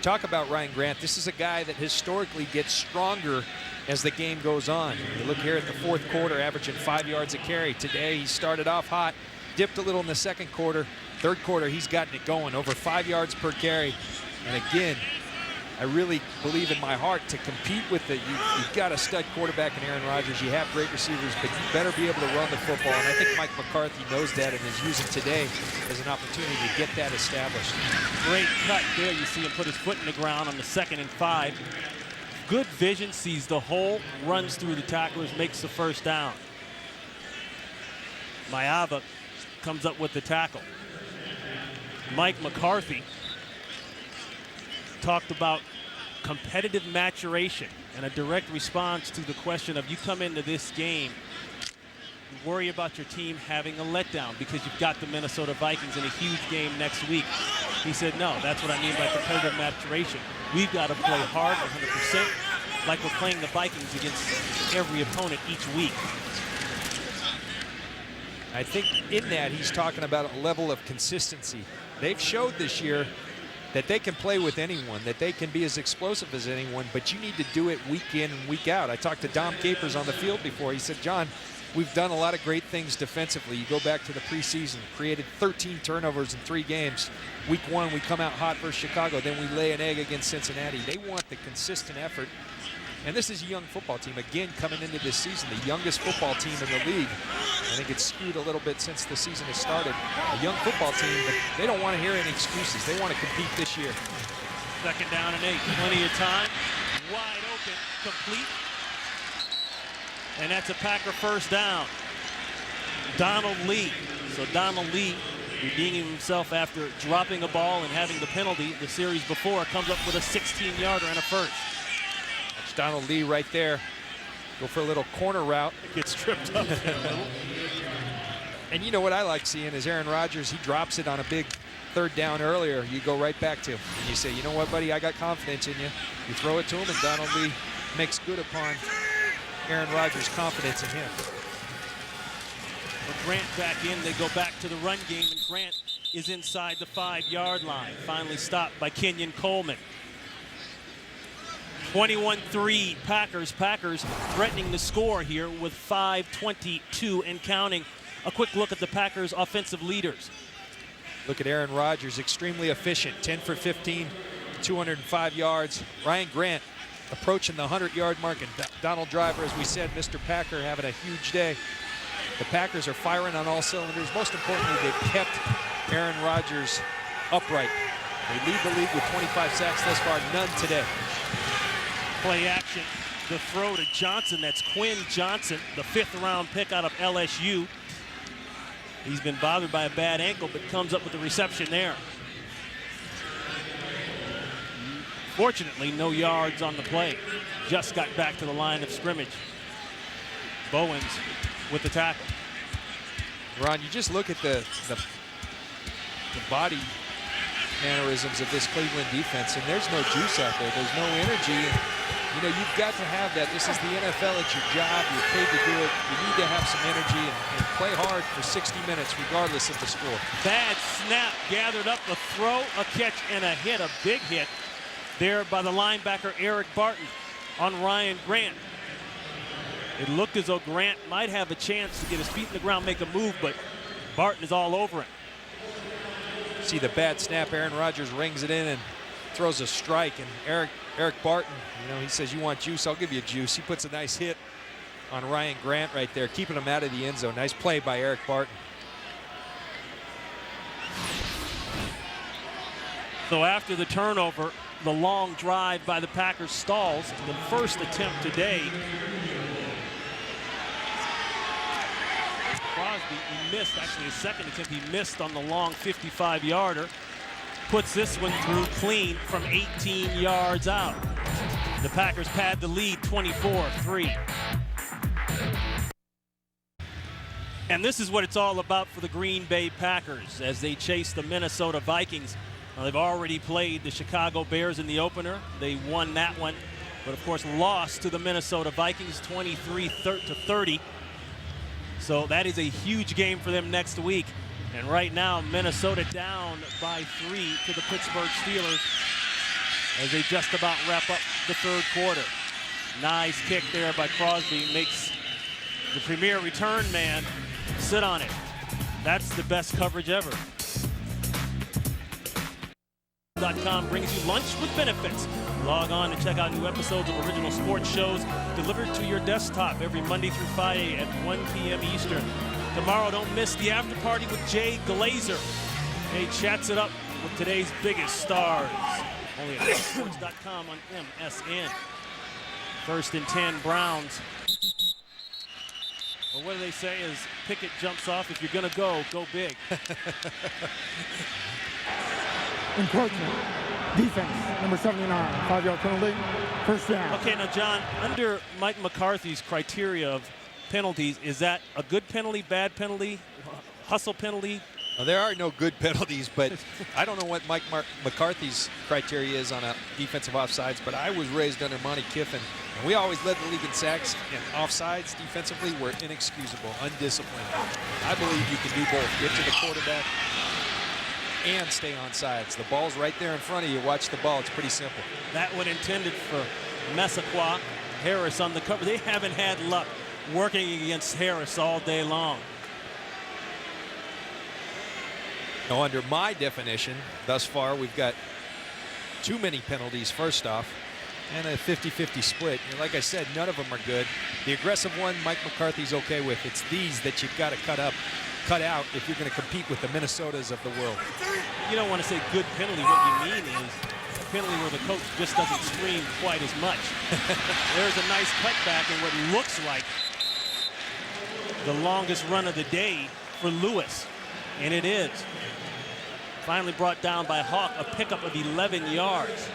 Talk about Ryan Grant. This is a guy that historically gets stronger as the game goes on. You look here at the fourth quarter, averaging 5 yards a carry. Today, he started off hot, dipped a little in the second quarter. Third quarter, he's gotten it going, over 5 yards per carry. And again, I really believe in my heart to compete with it. You've got a stud quarterback in Aaron Rodgers. You have great receivers, but you better be able to run the football. And I think Mike McCarthy knows that and is using today as an opportunity to get that established. Great cut there. You see him put his foot in the ground on the 2nd and 5. Good vision, sees the hole, runs through the tacklers, makes the first down. Maava comes up with the tackle. Mike McCarthy talked about competitive maturation and a direct response to the question of, you come into this game, you worry about your team having a letdown because you've got the Minnesota Vikings in a huge game next week. He said, no, that's what I mean by competitive maturation. We've got to play hard 100% like we're playing the Vikings against every opponent each week. I think in that he's talking about a level of consistency. They've showed this year that they can play with anyone, that they can be as explosive as anyone, but you need to do it week in and week out. I talked to Dom Capers on the field before. He said, John, we've done a lot of great things defensively. You go back to the preseason, created 13 turnovers in 3 games. Week 1, we come out hot versus Chicago. Then we lay an egg against Cincinnati. They want the consistent effort. And this is a young football team. Again, coming into this season, the youngest football team in the league. I think it's skewed a little bit since the season has started. A young football team, but they don't want to hear any excuses. They want to compete this year. 2nd down and 8. Plenty of time. Wide open. Complete. And that's a Packer first down. Donald Lee. So Donald Lee, redeeming himself after dropping a ball and having the penalty the series before, comes up with a 16-yarder and a first. That's Donald Lee right there. Go for a little corner route. It gets tripped up. And you know what I like seeing is Aaron Rodgers, he drops it on a big 3rd down earlier. You go right back to him. And you say, you know what, buddy, I got confidence in you. You throw it to him, and Donald Lee makes good upon Aaron Rodgers' confidence in him. With Grant back in, they go back to the run game, and Grant is inside the 5-yard line. Finally stopped by Kenyon Coleman. 21-3 Packers. Packers threatening to score here with 5:22 and counting. A quick look at the Packers' offensive leaders. Look at Aaron Rodgers, extremely efficient, 10 for 15, 205 yards. Ryan Grant approaching the 100-yard mark, and Donald Driver, as we said, Mr. Packer having a huge day. The Packers are firing on all cylinders. Most importantly, they've kept Aaron Rodgers upright. They lead the league with 25 sacks thus far, none today. Play action, the throw to Johnson. That's Quinn Johnson, the 5th-round pick out of LSU. He's been bothered by a bad ankle, but comes up with the reception there. Fortunately, no yards on the play. Just got back to the line of scrimmage. Bowens with the tackle. Ron, you just look at the the body mannerisms of this Cleveland defense, and there's no juice out there. There's no energy. And, you know, you've got to have that. This is the NFL. It's your job. You're paid to do it. You need to have some energy and play hard for 60 minutes, regardless of the score. Bad snap, gathered up, a throw, a catch, and a hit. A big hit there by the linebacker Eric Barton on Ryan Grant. It looked as though Grant might have a chance to get his feet in the ground, make a move, but Barton is all over him. See the bad snap. Aaron Rodgers rings it in and throws a strike. And Eric Barton, you know, he says, "You want juice? I'll give you juice." He puts a nice hit on Ryan Grant right there, keeping him out of the end zone. Nice play by Eric Barton. So after the turnover, the long drive by the Packers stalls. The first attempt today. Crosby, he missed, actually his second attempt, he missed on the long 55-yarder. Puts this one through clean from 18 yards out. The Packers pad the lead 24-3. And this is what it's all about for the Green Bay Packers as they chase the Minnesota Vikings. Now, they've already played the Chicago Bears in the opener. They won that one, but of course lost to the Minnesota Vikings 23-30. So that is a huge game for them next week. And right now, Minnesota down by 3 to the Pittsburgh Steelers as they just about wrap up the third quarter. Nice kick there by Crosby, makes the premier return man sit on it. That's the best coverage ever. .com brings you lunch with benefits. Log on and check out new episodes of original sports shows delivered to your desktop every Monday through Friday at 1 p.m. Eastern. Tomorrow, don't miss the after party with Jay Glazer. Jay chats it up with today's biggest stars. Only at sports.com on MSN. 1st and 10 Browns. Well, what do they say is Pickett jumps off. If you're going to go big. Encroachment. Defense, number 79, 5-yard penalty. First down. Okay, now, John, under Mike McCarthy's criteria of penalties, is that a good penalty, bad penalty, hustle penalty? Well, there are no good penalties, but I don't know what Mike McCarthy's criteria is on a defensive offsides, but I was raised under Monty Kiffin, and we always led the league in sacks, and offsides defensively were inexcusable, undisciplined. I believe you can do both. Get to the quarterback and stay on sides. The ball's right there in front of you. Watch the ball. It's pretty simple. That one intended for Messaqua. Harris on the cover. They haven't had luck working against Harris all day long. Now, under my definition, thus far, we've got too many penalties, first off, and a 50-50 split. And like I said, none of them are good. The aggressive one, Mike McCarthy's okay with. It's these that you've got to cut out if you're going to compete with the Minnesotas of the world. You don't want to say good penalty. What you mean is a penalty where the coach just doesn't scream quite as much. There's a nice cutback in what looks like the longest run of the day for Lewis. And it is. Finally brought down by Hawk, a pickup of 11 yards.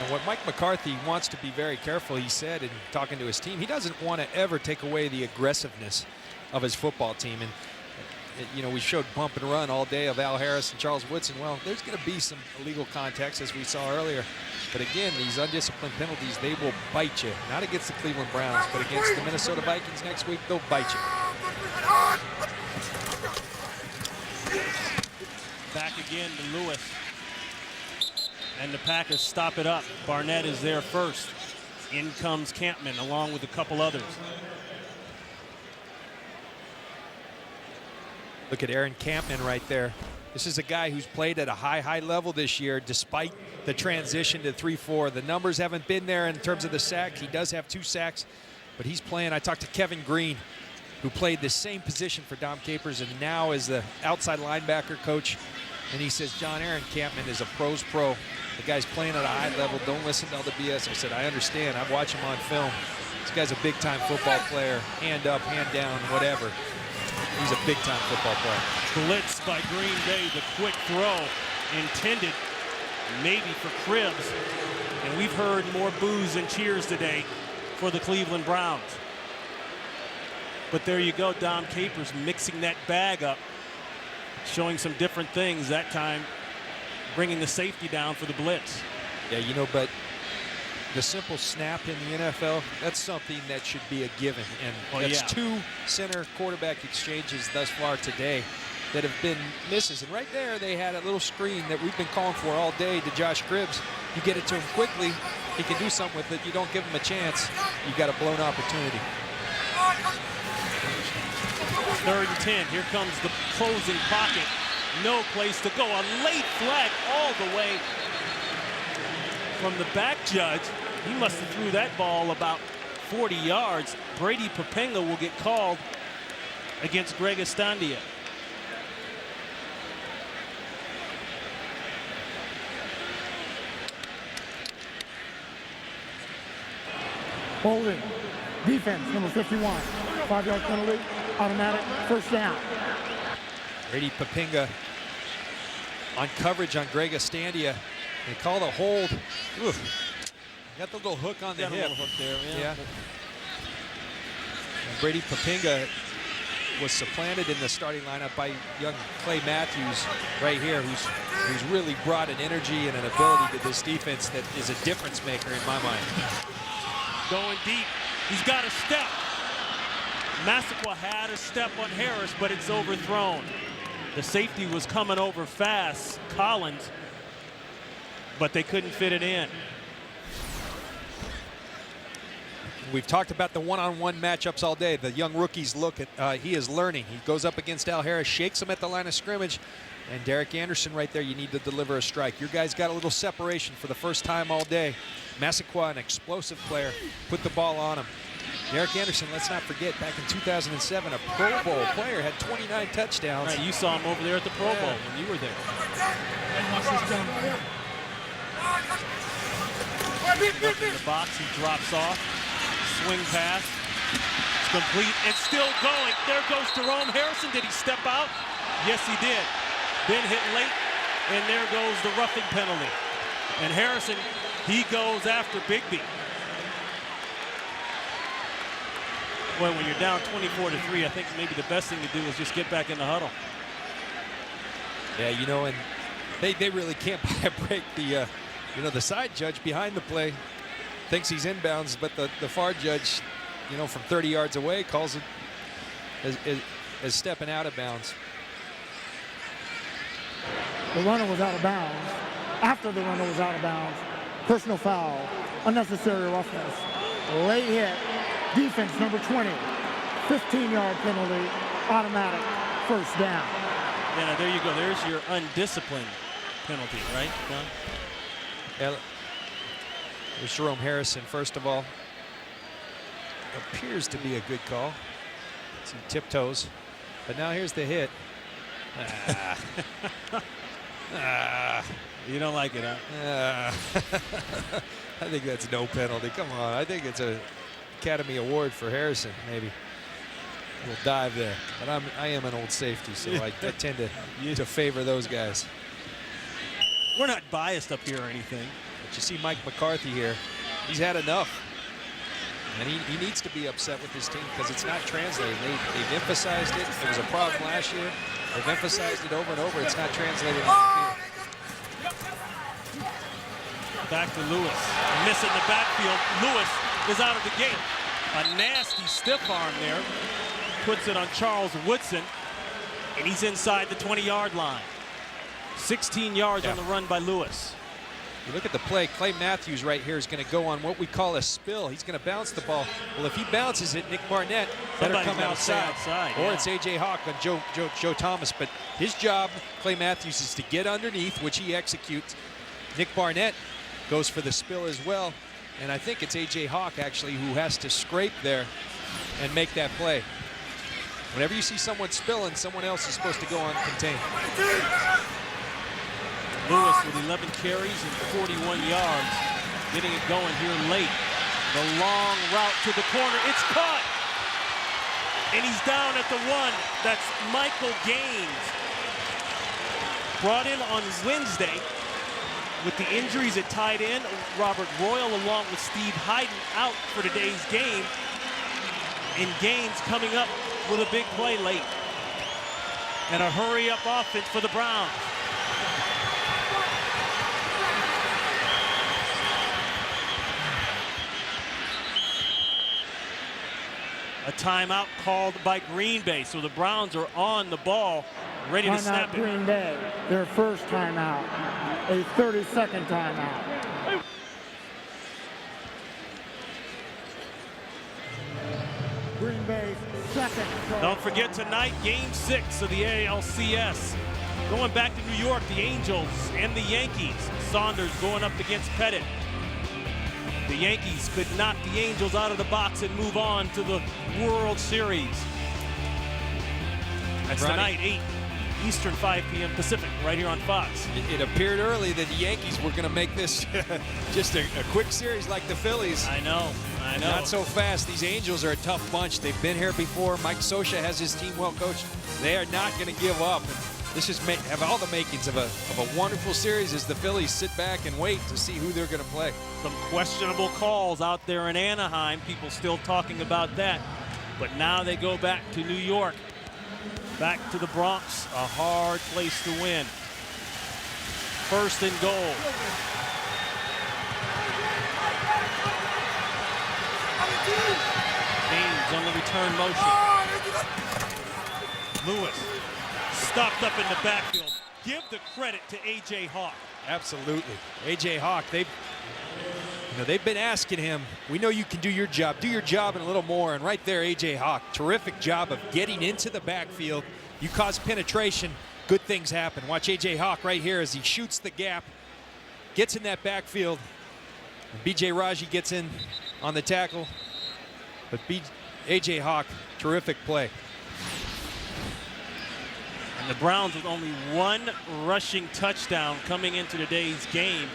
And what Mike McCarthy wants to be very careful, he said in talking to his team, he doesn't want to ever take away the aggressiveness of his football team. And you know, we showed bump and run all day of Al Harris and Charles Woodson. Well, there's going to be some illegal contacts, as we saw earlier. But again, these undisciplined penalties, they will bite you. Not against the Cleveland Browns, but against the Minnesota Vikings next week, they'll bite you. Back again to Lewis. And the Packers stop it up. Barnett is there first. In comes Campman along with a couple others. Look at Aaron Campman right there. This is a guy who's played at a high level this year despite the transition to 3-4. The numbers haven't been there in terms of the sacks. He does have 2 sacks, but he's playing. I talked to Kevin Green, who played the same position for Dom Capers and now is the outside linebacker coach. And he says, John, Aaron Campman is a pro's pro. The guy's playing at a high level. Don't listen to all the BS. I said, I understand. I've watched him on film. This guy's a big-time football player. Hand up, hand down, whatever. He's a big-time football player. Blitz by Green Bay, the quick throw intended maybe for Cribbs. And we've heard more boos and cheers today for the Cleveland Browns. But there you go, Dom Capers mixing that bag up. showing some different things that time, bringing the safety down for the blitz. Yeah, you know, but the simple snap in the NFL, that's something that should be a given. And that's 2 center quarterback exchanges thus far today that have been misses. And right there, they had a little screen that we've been calling for all day to Josh Cribbs. You get it to him quickly, he can do something with it. You don't give him a chance, you got a blown opportunity. 3rd and 10. Here comes the closing pocket. No place to go. A late flag all the way from the back judge. He must have threw that ball about 40 yards. Brady Papenga will get called against Greg Estandia. Holding. Defense, number 51. 5-yard penalty, automatic, first down. Brady Papenga on coverage on Greg Estandia. They call the hold. Oof. Got the little hook on the hip. A little hook there, yeah. And Brady Papenga was supplanted in the starting lineup by young Clay Matthews right here, who's really brought an energy and an ability to this defense that is a difference maker in my mind. Going deep. He's got a step. Massaquoi had a step on Harris, but it's overthrown. The safety was coming over fast, Collins, but they couldn't fit it in. We've talked about the one-on-one matchups all day. The young rookies look at, he is learning. He goes up against Al Harris, shakes him at the line of scrimmage, and Derek Anderson right there, you need to deliver a strike. Your guys got a little separation for the first time all day. Massaquoi, an explosive player, put the ball on him. Derek Anderson, let's not forget, back in 2007, a Pro Bowl player, had 29 touchdowns. Right, you saw him over there at the Pro Bowl when you were there. Up in the box, he drops off. Swing pass. It's complete and still going. There goes Jerome Harrison. Did he step out? Yes, he did. Been hit late, and there goes the roughing penalty. And Harrison, he goes after Bigby. Well, when you're down 24-3, I think maybe the best thing to do is just get back in the huddle. Yeah, you know, and they really can't buy a break. The the side judge behind the play thinks he's inbounds, but the far judge, you know, from 30 yards away calls it as stepping out of bounds. The runner was out of bounds. After the runner was out of bounds, personal foul, unnecessary roughness, late hit, defense number 20, 15-yard penalty, automatic, first down. Yeah, there you go. There's your undisciplined penalty, right, Don? Yeah, there's Jerome Harrison, first of all. Appears to be a good call. Some tiptoes. But now here's the hit. You don't like it, huh? I think that's no penalty. Come on. I think it's an Academy Award for Harrison, maybe. We'll dive there. But I am an old safety, so I tend to favor those guys. We're not biased up here or anything. But you see Mike McCarthy here. He's had enough. And he needs to be upset with his team because it's not translating. They've emphasized it. It was a problem last year. They've emphasized it over and over. It's not translated on the field. Back to Lewis. Miss in the backfield. Lewis is out of the gate. A nasty stiff arm there. Puts it on Charles Woodson. And he's inside the 20-yard line. 16 yards on the run by Lewis. You look at the play, Clay Matthews right here is going to go on what we call a spill. He's going to bounce the ball. Well, if he bounces it, Nick Barnett better Somebody's come outside. Or it's A.J. Hawk on Joe Thomas. But his job, Clay Matthews, is to get underneath, which he executes. Nick Barnett goes for the spill as well. And I think it's A.J. Hawk, actually, who has to scrape there and make that play. Whenever you see someone spilling, someone else is supposed to go on contain. Lewis with 11 carries and 41 yards. Getting it going here late. The long route to the corner. It's caught. And he's down at the 1. That's Michael Gaines. Brought in on Wednesday with the injuries at tight end. Robert Royal along with Steve Hyden out for today's game. And Gaines coming up with a big play late. And a hurry-up offense for the Browns. A timeout called by Green Bay. So the Browns are on the ball, ready to snap it. Green Bay, their first timeout, a 30-second timeout. Green Bay's second. Don't forget tonight, Game 6 of the ALCS. Going back to New York, the Angels and the Yankees. Saunders going up against Pettit. The Yankees could knock the Angels out of the box and move on to the World Series. That's tonight, 8 Eastern, 5 p.m. Pacific, right here on Fox. It appeared early that the Yankees were going to make this just a quick series like the Phillies. I know. Not so fast. These Angels are a tough bunch. They've been here before. Mike Scioscia has his team well coached. They are not going to give up. This is have all the makings of a wonderful series as the Phillies sit back and wait to see who they're going to play. Some questionable calls out there in Anaheim. People still talking about that. But now they go back to New York. Back to the Bronx, a hard place to win. First and goal. James on the return motion. Lewis stopped up in the backfield. Give the credit to A.J. Hawk. Absolutely. A.J. Hawk, they've been asking him, we know you can do your job and a little more. And right there, A.J. Hawk, terrific job of getting into the backfield. You cause penetration, good things happen. Watch A.J. Hawk right here as he shoots the gap, gets in that backfield. And B.J. Raji gets in on the tackle. But A.J. Hawk, terrific play. And the Browns with only one rushing touchdown coming into today's game.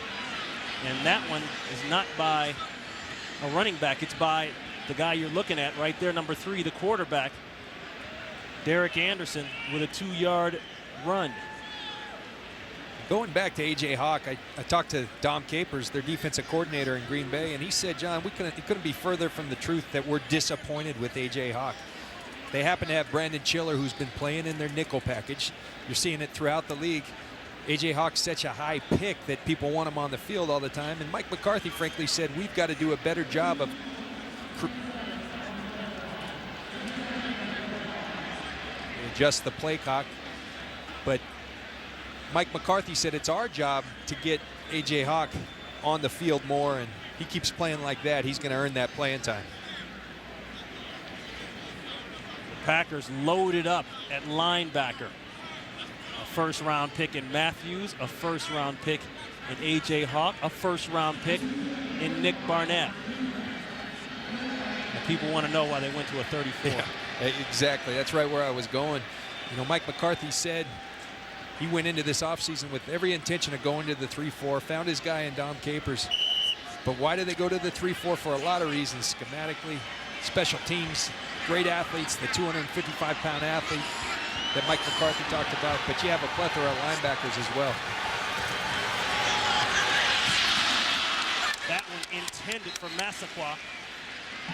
And that one is not by a running back. It's by the guy you're looking at right there, number 3, the quarterback, Derek Anderson, with a 2-yard run. Going back to A.J. Hawk, I talked to Dom Capers, their defensive coordinator in Green Bay, and he said, John, it couldn't be further from the truth that we're disappointed with A.J. Hawk. They happen to have Brandon Chiller, who's been playing in their nickel package. You're seeing it throughout the league. A.J. Hawk's such a high pick that people want him on the field all the time. And Mike McCarthy, frankly, said we've got to do a better job of adjust the play clock. But Mike McCarthy said it's our job to get A.J. Hawk on the field more, and he keeps playing like that. He's going to earn that playing time. The Packers loaded up at linebacker. A first-round pick in Matthews, a first-round pick in A.J. Hawk, a first-round pick in Nick Barnett. And people want to know why they went to a 34. Yeah, exactly. That's right where I was going. You know, Mike McCarthy said he went into this offseason with every intention of going to the 3-4, found his guy in Dom Capers. But why did they go to the 3-4? For a lot of reasons. Schematically, special teams, great athletes, the 255-pound athlete that Mike McCarthy talked about, but you have a plethora of linebackers as well. That one intended for Massaquoi,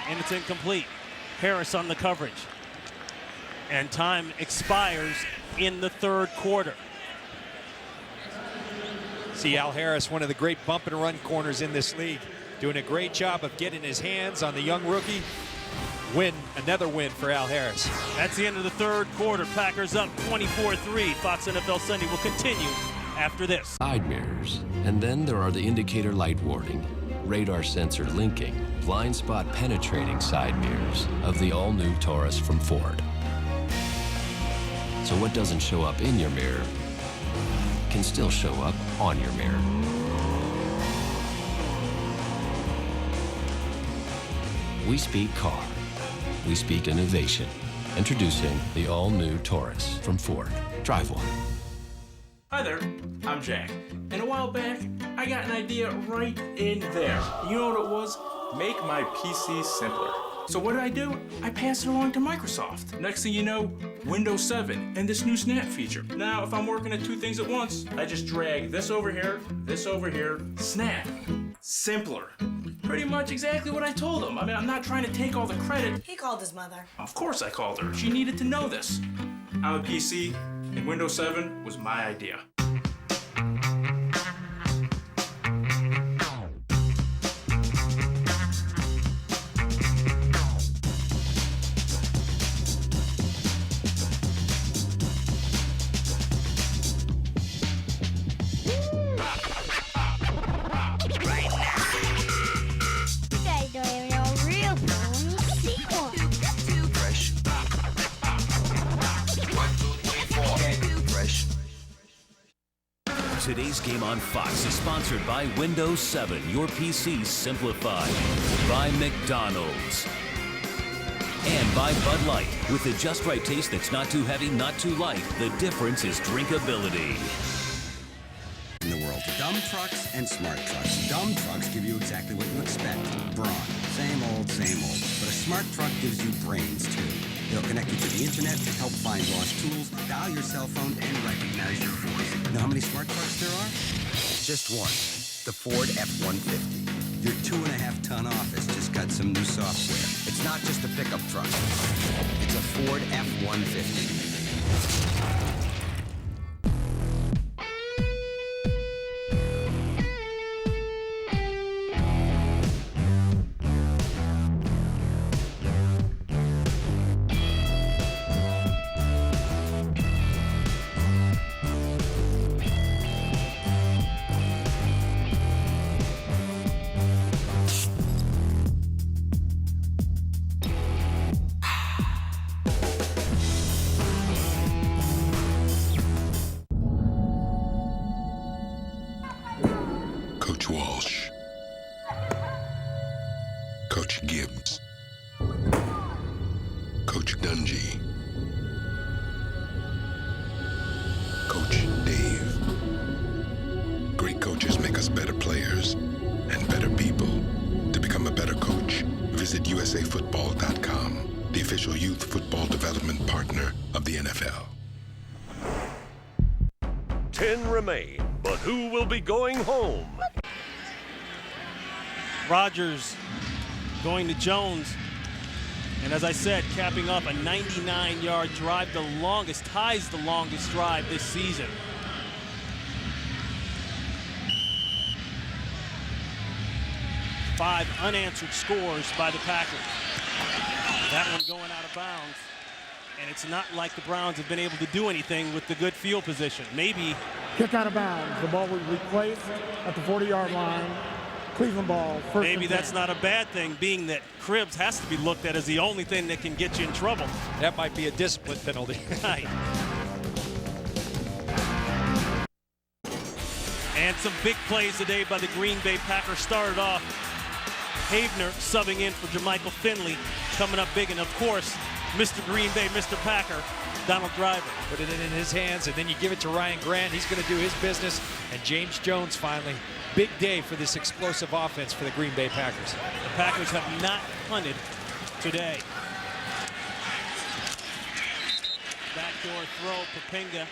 and it's incomplete. Harris on the coverage. And time expires in the third quarter. See Al Harris, one of the great bump and run corners in this league, doing a great job of getting his hands on the young rookie. Another win for Al Harris. That's the end of the third quarter. Packers up 24-3. Fox NFL Sunday will continue after this. Side mirrors, and then there are the indicator light warning, radar sensor linking, blind spot penetrating side mirrors of the all-new Taurus from Ford. So what doesn't show up in your mirror can still show up on your mirror. We speak car. We speak innovation. Introducing the all-new Taurus from Ford. Drive one. Hi there, I'm Jack. And a while back, I got an idea right in there. You know what it was? Make my PC simpler. So what did I do? I passed it along to Microsoft. Next thing you know, Windows 7 and this new Snap feature. Now, if I'm working at 2 things at once, I just drag this over here, Snap. Simpler. Pretty much exactly what I told him. I mean, I'm not trying to take all the credit. He called his mother. Of course I called her. She needed to know this. I'm a PC and Windows 7 was my idea. Today's game on Fox is sponsored by Windows 7, your PC simplified. By McDonald's. And by Bud Light. With the just right taste that's not too heavy, not too light, the difference is drinkability. In the world, dumb trucks and smart trucks. Dumb trucks give you exactly what you expect. Brawn. Same old, same old. But a smart truck gives you brains, too. They'll connect you to the internet, help find lost tools, dial your cell phone, and recognize your voice. Know how many smart trucks there are? Just one. The Ford F-150. Your 2.5-ton office just got some new software. It's not just a pickup truck. It's a Ford F-150. Coach Walsh, Coach Gibbs, Coach Dungy, Coach Dave. Great coaches make us better players and better people. To become a better coach, visit usafootball.com, the official youth football development partner of the NFL. 10 remain, but who will be going home? Rodgers going to Jones. And as I said, capping off a 99-yard drive, the longest, ties the longest drive this season. Five unanswered scores by the Packers. That one going out of bounds. And it's not like the Browns have been able to do anything with the good field position. Maybe. Kick out of bounds. The ball was replaced at the 40-yard line. Cleveland ball. First Maybe that's not a bad thing, being that Cribbs has to be looked at as the only thing that can get you in trouble. That might be a discipline penalty. Right. And some big plays today by the Green Bay Packers. Started off Havener subbing in for Jermichael Finley, coming up big, and of course, Mr. Green Bay, Mr. Packer, Donald Driver. Put it in his hands, and then you give it to Ryan Grant. He's going to do his business, and James Jones finally. Big day for this explosive offense for the Green Bay Packers. The Packers have not punted today. Backdoor throw, Papinga.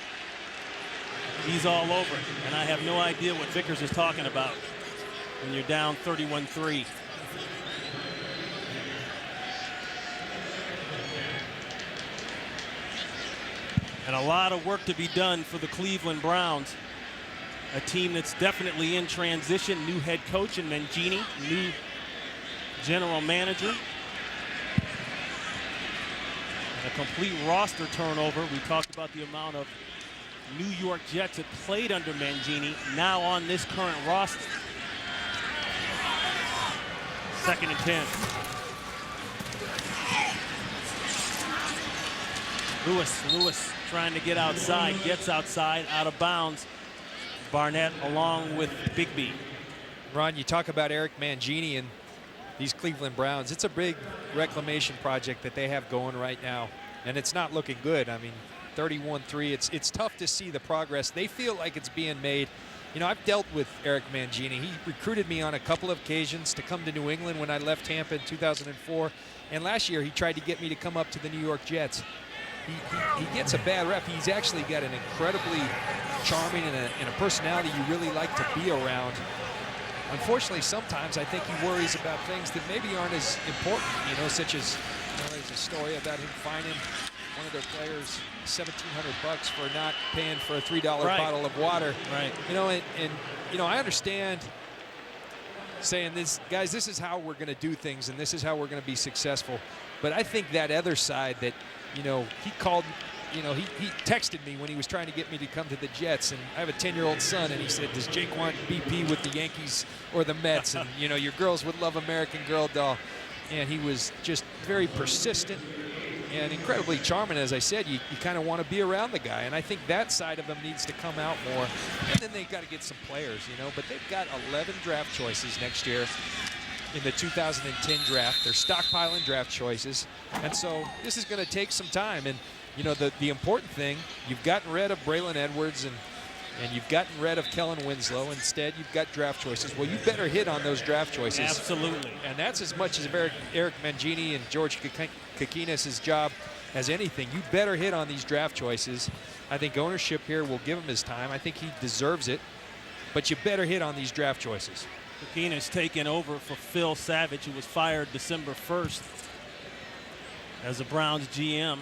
He's all over it, and I have no idea what Vickers is talking about when you're down 31-3. And a lot of work to be done for the Cleveland Browns. A team that's definitely in transition. New head coach in Mangini, new general manager. And a complete roster turnover. We talked about the amount of New York Jets that played under Mangini, now on this current roster. 2nd and 10. Lewis trying to get outside, gets outside, out of bounds. Barnett along with Bigby. Ron, you talk about Eric Mangini and these Cleveland Browns. It's a big reclamation project that they have going right now, and it's not looking good. I mean, 31-3, it's tough to see the progress. They feel like it's being made. You know, I've dealt with Eric Mangini. He recruited me on a couple of occasions to come to New England when I left Tampa in 2004, and last year he tried to get me to come up to the New York Jets. He gets a bad rep. He's actually got an incredibly charming and a personality you really like to be around. Unfortunately, sometimes I think he worries about things that maybe aren't as important, you know, such as there's a story about him finding one of their players $1,700 for not paying for a $3 bottle of water. Right. You know, and you know, I understand saying this, guys, this is how we're going to do things and this is how we're going to be successful. But I think that other side that, you know, he called, you know, he texted me when he was trying to get me to come to the Jets, and I have a 10-year-old son, and he said, does Jake want BP with the Yankees or the Mets? And, you know, your girls would love American Girl doll. And he was just very persistent and incredibly charming. As I said, you kind of want to be around the guy, and I think that side of him needs to come out more. And then they've got to get some players, you know, but they've got 11 draft choices next year in the 2010 draft. They're stockpiling draft choices, and so this is going to take some time. And you know, the important thing, you've gotten rid of Braylon Edwards and you've gotten rid of Kellen Winslow. Instead, you've got draft choices. Well, you better hit on those draft choices. Absolutely. And that's as much as Eric Mangini and George Kokinis' job as anything. You better hit on these draft choices. I think ownership here will give him his time. I think he deserves it. But you better hit on these draft choices. Kokinis taking over for Phil Savage, who was fired December 1st as the Browns GM.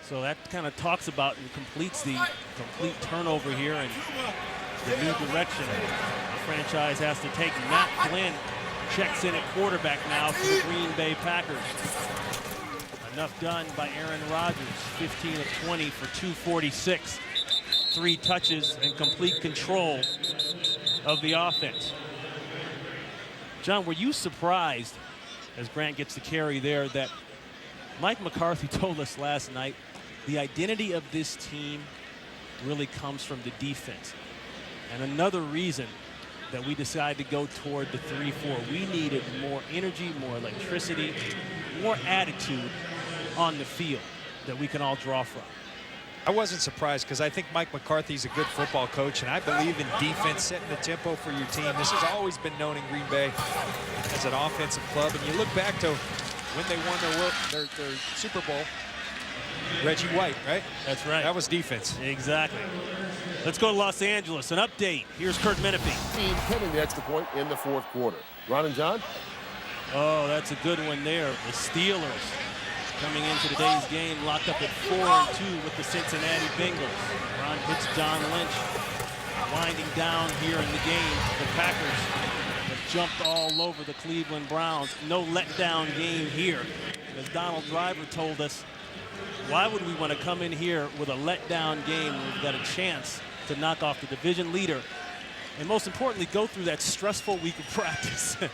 So that kind of talks about and completes the complete turnover here and the new direction the franchise has to take. Matt Flynn checks in at quarterback now for the Green Bay Packers. Enough done by Aaron Rodgers, 15 of 20 for 246. 3 touches and complete control of the offense. John, were you surprised, as Grant gets the carry there, that Mike McCarthy told us last night the identity of this team really comes from the defense? And another reason that we decided to go toward the 3-4. We needed more energy, more electricity, more attitude on the field that we can all draw from. I wasn't surprised because I think Mike McCarthy's a good football coach, and I believe in defense, setting the tempo for your team. This has always been known in Green Bay as an offensive club. And you look back to when they won their Super Bowl, Reggie White, right? That's right. That was defense. Exactly. Let's go to Los Angeles. An update. Here's Kurt Menefee. Team pinning the extra point in the fourth quarter. Ron and John? Oh, that's a good one there. The Steelers coming into today's game locked up at 4-2 with the Cincinnati Bengals. Ron puts John Lynch winding down here in the game. The Packers have jumped all over the Cleveland Browns. No letdown game here. As Donald Driver told us, why would we want to come in here with a letdown game when we've got a chance to knock off the division leader and, most importantly, go through that stressful week of practice? And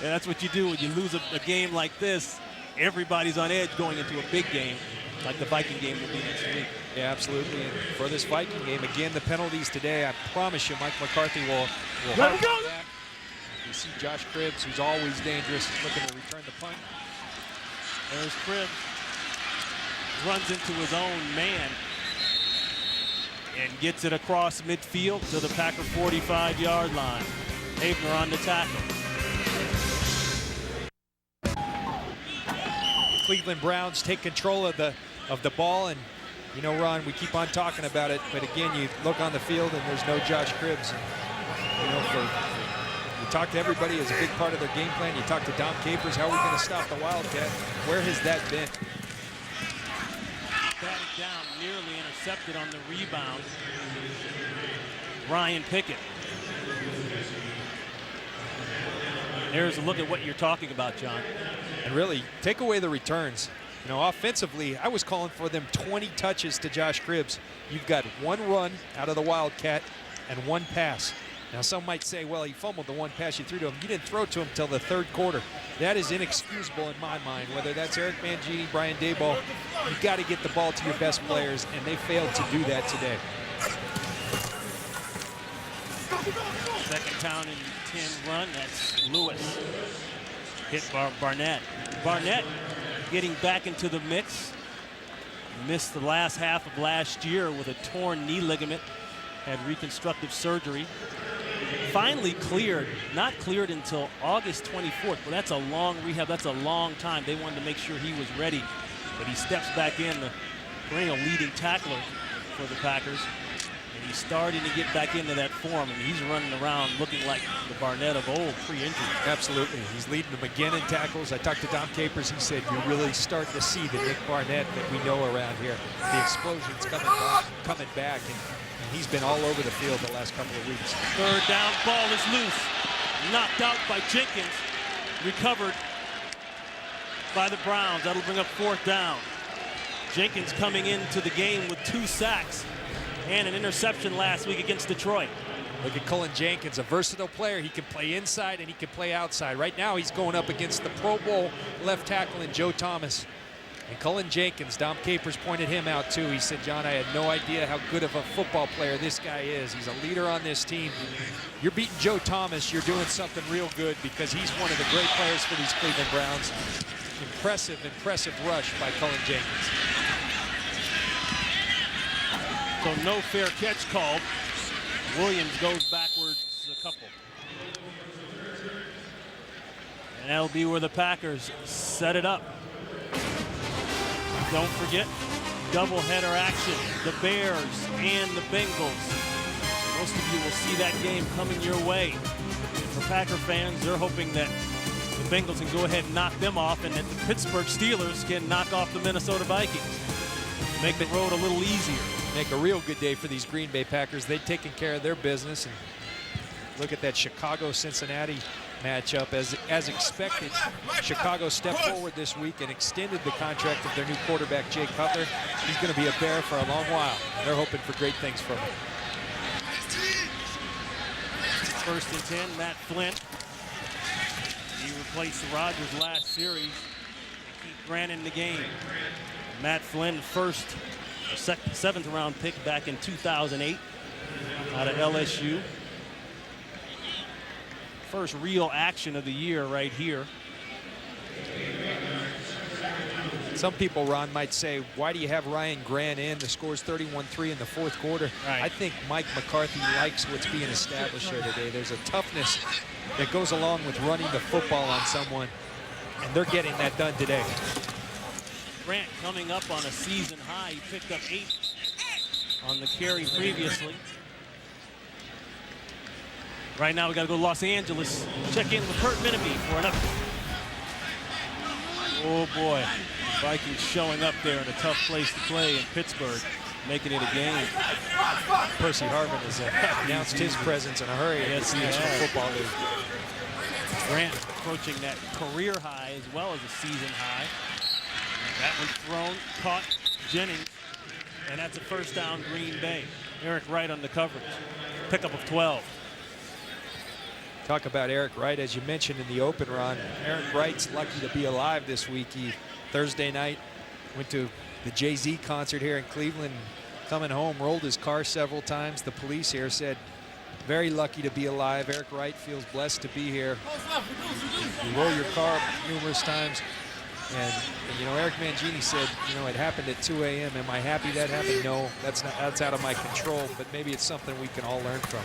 that's what you do when you lose a game like this. Everybody's on edge going into a big game like the Viking game will be next week. Yeah, absolutely. And for this Viking game, again, the penalties today, I promise you Mike McCarthy will Let it go. That. You see Josh Cribbs, who's always dangerous, looking to return the punt. There's Cribbs. Runs into his own man and gets it across midfield to the Packer 45-yard line. Havener on the tackle. Cleveland Browns take control of the ball, and you know, Ron, we keep on talking about it, but again, you look on the field and there's no Josh Cribbs. And, you know, you talk to everybody as a big part of their game plan. You talk to Dom Capers, how are we going to stop the Wildcat? Where has that been? Batted down, nearly intercepted on the rebound. Ryan Pickett. There's a look at what you're talking about, John. And really, take away the returns. You know, offensively, I was calling for them 20 touches to Josh Cribbs. You've got 1 run out of the Wildcat and 1 pass. Now, some might say, well, he fumbled the 1 pass you threw to him. You didn't throw to him until the 3rd quarter. That is inexcusable in my mind, whether that's Eric Mangini, Brian Daboll. You've got to get the ball to your best players, and they failed to do that today. Second down and 10 run, that's Lewis. Hit Barnett. Barnett getting back into the mix. Missed the last half of last year with a torn knee ligament. Had reconstructive surgery. Finally cleared, not cleared until August 24th, but that's a long rehab, that's a long time. They wanted to make sure he was ready, but he steps back in, the perennial leading tackler for the Packers, and he's starting to get back into that form, and he's running around looking like the Barnett of old pre-injury. Absolutely. He's leading them again in tackles. I talked to Dom Capers. He said you're really starting to see the Nick Barnett that we know around here. The explosion's coming back, and he's been all over the field the last couple of weeks. Third down, ball is loose. Knocked out by Jenkins. Recovered by the Browns. That'll bring up fourth down. Jenkins coming into the game with 2 sacks and an interception last week against Detroit. Look at Cullen Jenkins, a versatile player. He can play inside and he can play outside. Right now he's going up against the Pro Bowl left tackle in Joe Thomas. And Cullen Jenkins, Dom Capers pointed him out too. He said, John, I had no idea how good of a football player this guy is. He's a leader on this team. You're beating Joe Thomas, you're doing something real good because he's one of the great players for these Cleveland Browns. Impressive rush by Cullen Jenkins. So no fair catch called. Williams goes backwards a couple. And that'll be where the Packers set it up. Don't forget, doubleheader action. The Bears and the Bengals. Most of you will see that game coming your way. For Packer fans, they're hoping that the Bengals can go ahead and knock them off and that the Pittsburgh Steelers can knock off the Minnesota Vikings. Make the road a little easier. Make a real good day for these Green Bay Packers. They've taken care of their business. And look at that Chicago-Cincinnati matchup. As expected, Chicago stepped forward this week and extended the contract of their new quarterback, Jay Cutler. He's going to be a Bear for a long while. They're hoping for great things from him. First and 10, Matt Flint. He replaced Rodgers last series. Keep Grant in the game. Matt Flynn, seventh round pick back in 2008 out of LSU. First real action of the year right here. Some people, Ron, might say, why do you have Ryan Grant in? The score's 31-3 in the fourth quarter. Right. I think Mike McCarthy likes what's being established here today. There's a toughness that goes along with running the football on someone, and they're getting that done today. Grant coming up on a season high. He picked up 8 on the carry previously. Right now we got to go to Los Angeles. Check in with Kurt Minamy for an update. Oh boy, Vikings showing up there in a tough place to play in Pittsburgh, making it a game. Percy Harvin has announced his presence in a hurry in Yes, the he National has. Football League. Grant approaching that career high as well as a season high. That one thrown, caught Jennings, and that's a first down Green Bay. Eric Wright on the coverage. Pickup of 12. Talk about Eric Wright, as you mentioned in the open, Ron. Eric Wright's lucky to be alive this week. He, Thursday night, went to the Jay-Z concert here in Cleveland. Coming home, rolled his car several times. The police here said, very lucky to be alive. Eric Wright feels blessed to be here. You roll your car numerous times. And you know, Eric Mangini said, you know, it happened at 2 a.m. Am I happy that happened? No, that's out of my control, but maybe it's something we can all learn from.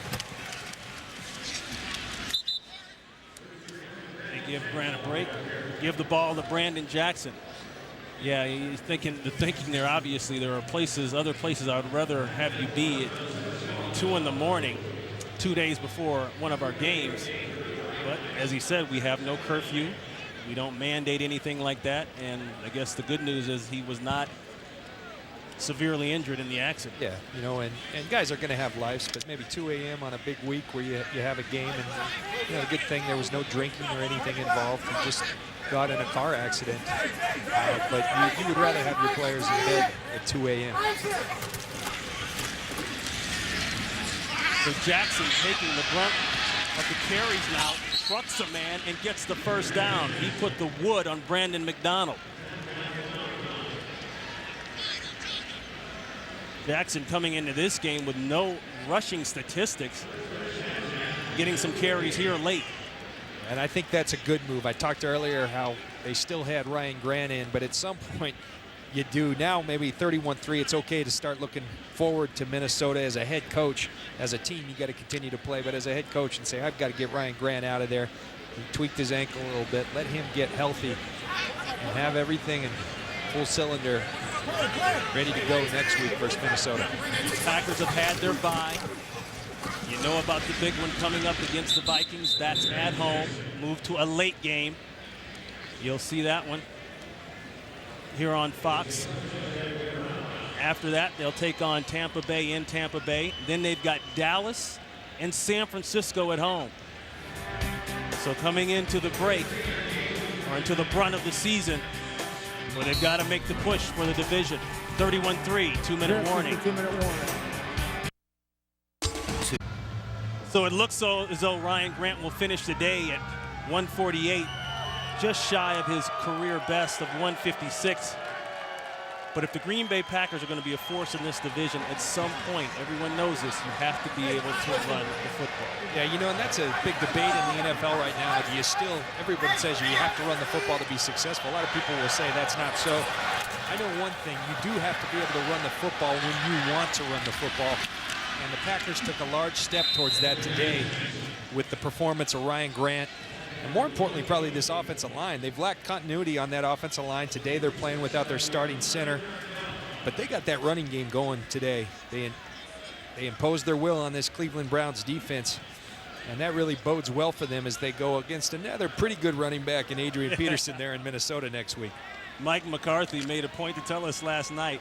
They give Grant a break. Give the ball to Brandon Jackson. Yeah, he's thinking there, obviously, there are other places I would rather have you be at 2 in the morning, 2 days before one of our games. But as he said, we have no curfew. We don't mandate anything like that, and I guess the good news is he was not severely injured in the accident. Yeah, you know, and guys are going to have lives, but maybe 2 a.m. on a big week where you have a game, and you know, the good thing there was no drinking or anything involved. He just got in a car accident. But you would rather have your players in bed at 2 a.m. So Jackson taking the brunt of the carries now, trucks a man and gets the first down. He put the wood on Brandon McDonald. Jackson coming into this game with no rushing statistics, getting some carries here late. And I think that's a good move. I talked earlier how they still had Ryan Grant in, but at some point you do. Now maybe 31-3, it's okay to start looking forward to Minnesota as a head coach. As a team, you got to continue to play, but as a head coach and say, I've got to get Ryan Grant out of there. He tweaked his ankle a little bit. Let him get healthy and have everything in full cylinder ready to go next week versus Minnesota. Packers have had their bye. You know about the big one coming up against the Vikings. That's at home. Move to a late game. You'll see that one here on Fox. After that, they'll take on Tampa Bay in Tampa Bay. Then they've got Dallas and San Francisco at home. So coming into the break, or into the brunt of the season, where they've got to make the push for the division. 31-3, 2-minute warning. 2-minute warning. So it looks as though Ryan Grant will finish the day at 148, just shy of his career best of 156. But if the Green Bay Packers are going to be a force in this division, at some point, everyone knows this, you have to be able to run the football. Yeah, you know, and that's a big debate in the NFL right now. Do you still, everyone says you have to run the football to be successful. A lot of people will say that's not so. I know one thing, you do have to be able to run the football when you want to run the football. And the Packers took a large step towards that today with the performance of Ryan Grant. And more importantly, probably this offensive line. They've lacked continuity on that offensive line. Today they're playing without their starting center. But they got that running game going today. They imposed their will on this Cleveland Browns defense. And that really bodes well for them as they go against another pretty good running back in Adrian Peterson there in Minnesota next week. Mike McCarthy made a point to tell us last night,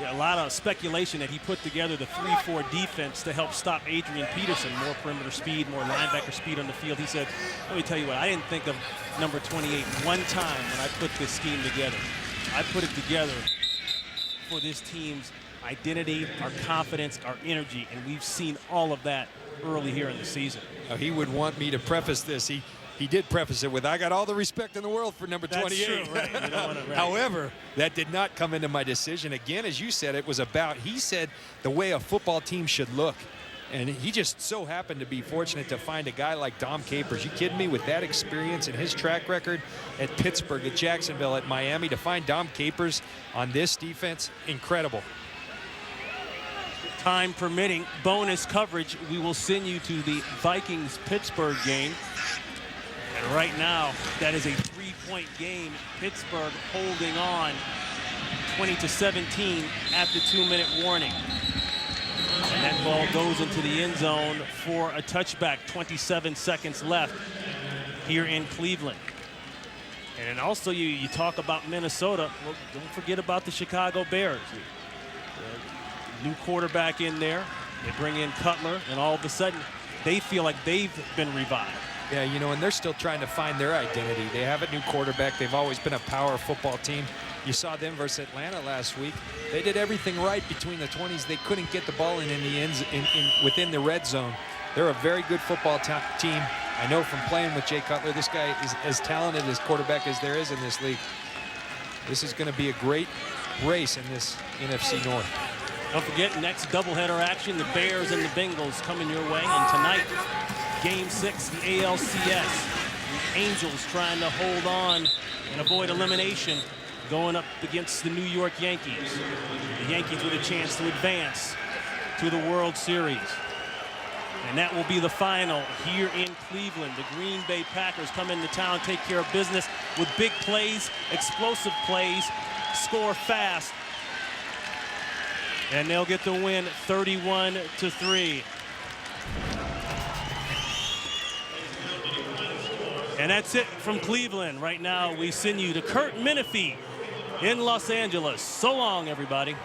a lot of speculation that he put together the 3-4 defense to help stop Adrian Peterson. More perimeter speed, more linebacker speed on the field. He said, let me tell you what, I didn't think of number 28 one time when I put this scheme together. I put it together for this team's identity, our confidence, our energy, and we've seen all of that early here in the season. Now, he would want me to preface this. He did preface it with, I got all the respect in the world for number 28. That's true, right. You don't want to, right. However, that did not come into my decision. Again, as you said, it was about, he said, the way a football team should look. And he just so happened to be fortunate to find a guy like Dom Capers. You kidding me? With that experience and his track record at Pittsburgh, at Jacksonville, at Miami, to find Dom Capers on this defense, incredible. Time permitting, bonus coverage, we will send you to the Vikings-Pittsburgh game. And right now, that is a 3-point game. Pittsburgh holding on 20-17 at the 2-minute warning. And that ball goes into the end zone for a touchback. 27 seconds left here in Cleveland. And then also you talk about Minnesota. Well, don't forget about the Chicago Bears. New quarterback in there. They bring in Cutler, and all of a sudden they feel like they've been revived. Yeah, you know, and they're still trying to find their identity. They have a new quarterback. They've always been a power football team. You saw them versus Atlanta last week. They did everything right between the 20s. They couldn't get the ball in the ends within the red zone. They're a very good football team. I know from playing with Jay Cutler, this guy is as talented as quarterback as there is in this league. This is going to be a great race in this NFC North. Don't forget, next doubleheader action, the Bears and the Bengals coming your way. And tonight, Game 6, the ALCS. The Angels trying to hold on and avoid elimination, going up against the New York Yankees. The Yankees with a chance to advance to the World Series. And that will be the final here in Cleveland. The Green Bay Packers come into town, take care of business with big plays, explosive plays, score fast. And they'll get the win 31-3. And that's it from Cleveland. Right now, we send you to Kurt Menefee in Los Angeles. So long, everybody.